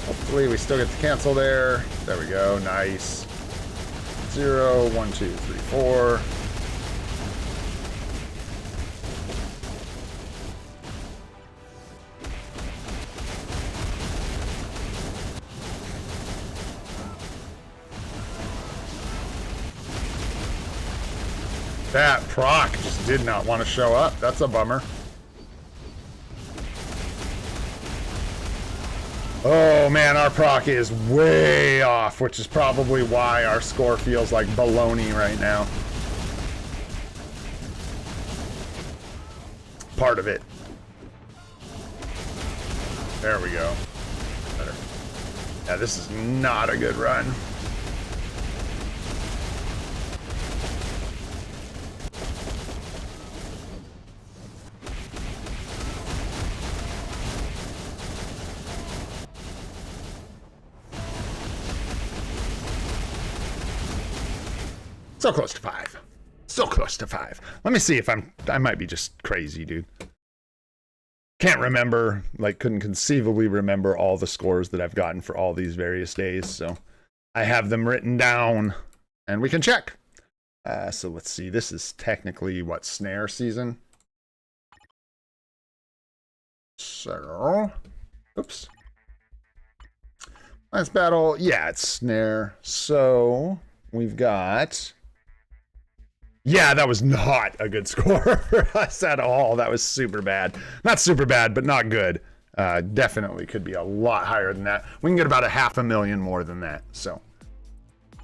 Hopefully we still get the cancel there. There we go, nice. 0, 1, 2, 3, 4. That proc just did not want to show up. That's a bummer. Oh man, our proc is way off, which is probably why our score feels like baloney right now. Part of it. There we go. Better. Yeah, this is not a good run. So close to 5. So close to 5. Let me see if I might be just crazy, dude. Can't remember, like couldn't conceivably remember all the scores that I've gotten for all these various days, so I have them written down and we can check. So let's see, this is technically what, snare season? So, oops. Lance battle, yeah, it's snare. So we've got, yeah, that was not a good score for us at all. That was super bad. Not super bad, but not good. Definitely could be a lot higher than that. We can get about 500,000 more than that. So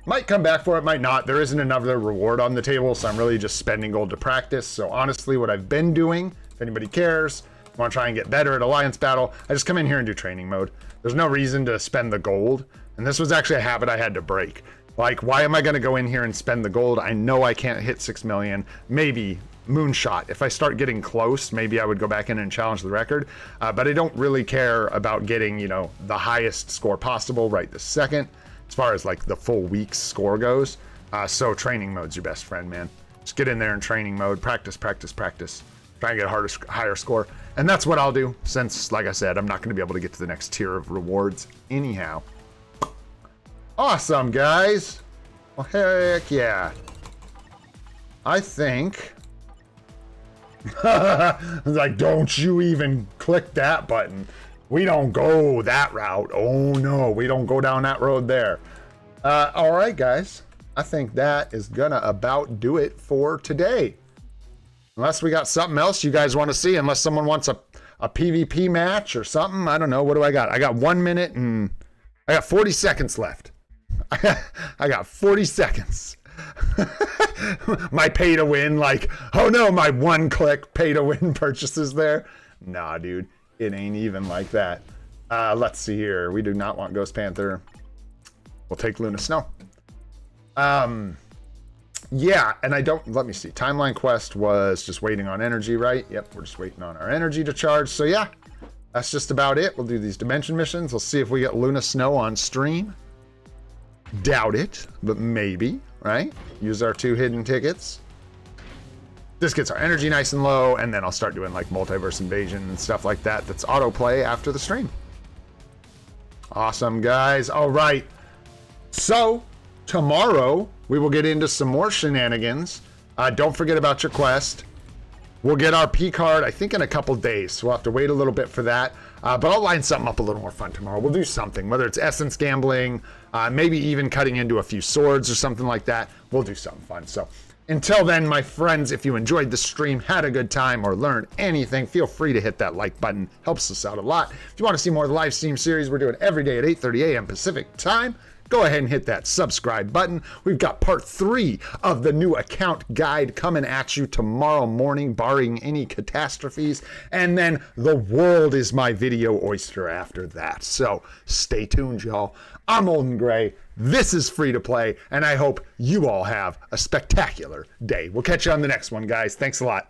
might come back for it, might not. There isn't another reward on the table, so I'm really just spending gold to practice. So honestly, what I've been doing, if anybody cares, want to try and get better at Alliance battle, I just come in here and do training mode. There's no reason to spend the gold. And this was actually a habit I had to break. Like, why am I going to go in here and spend the gold? I know I can't hit 6 million. Maybe moonshot. If I start getting close, maybe I would go back in and challenge the record. But I don't really care about getting, you know, the highest score possible right this second, as far as like the full week's score goes. So training mode's your best friend, man. Just get in there in training mode, practice, practice, practice. Try and get a higher score. And that's what I'll do, since, like I said, I'm not going to be able to get to the next tier of rewards anyhow. Awesome, guys. Well, heck yeah. I think... like, don't you even click that button. We don't go that route. Oh, no. We don't go down that road there. All right, guys. I think that is going to about do it for today. Unless we got something else you guys want to see. Unless someone wants a PvP match or something. I don't know. What do I got? I got 1 minute and... I got 40 seconds left. I got 40 seconds. My pay to win, like, oh no, my one click pay to win purchases there. Nah, dude, it ain't even like that. Let's see here. We do not want Ghost Panther. We'll take Luna Snow. Yeah, and I don't, let me see. Timeline quest was just waiting on energy, right? Yep, we're just waiting on our energy to charge. So yeah, that's just about it. We'll do these dimension missions. We'll see if we get Luna Snow on stream. Doubt it, but maybe, right? Use our 2 hidden tickets. This gets our energy nice and low, and then I'll start doing like multiverse invasion and stuff like that. That's autoplay after the stream. Awesome, guys. All right. So tomorrow we will get into some more shenanigans. Don't forget about your quest. We'll get our P card, I think, in a couple days. So we'll have to wait a little bit for that. But I'll line something up a little more fun tomorrow. We'll do something, whether it's essence gambling, maybe even cutting into a few swords or something like that. We'll do something fun. So until then, my friends, if you enjoyed the stream, had a good time, or learned anything, feel free to hit that like button. Helps us out a lot. If you want to see more of the live stream series we're doing every day at 8:30 a.m. Pacific time, go ahead and hit that subscribe button. We've got part 3 of the new account guide coming at you tomorrow morning, barring any catastrophes. And then the world is my video oyster after that. So stay tuned, y'all. I'm Olden Gray. This is Free to Play, and I hope you all have a spectacular day. We'll catch you on the next one, guys. Thanks a lot.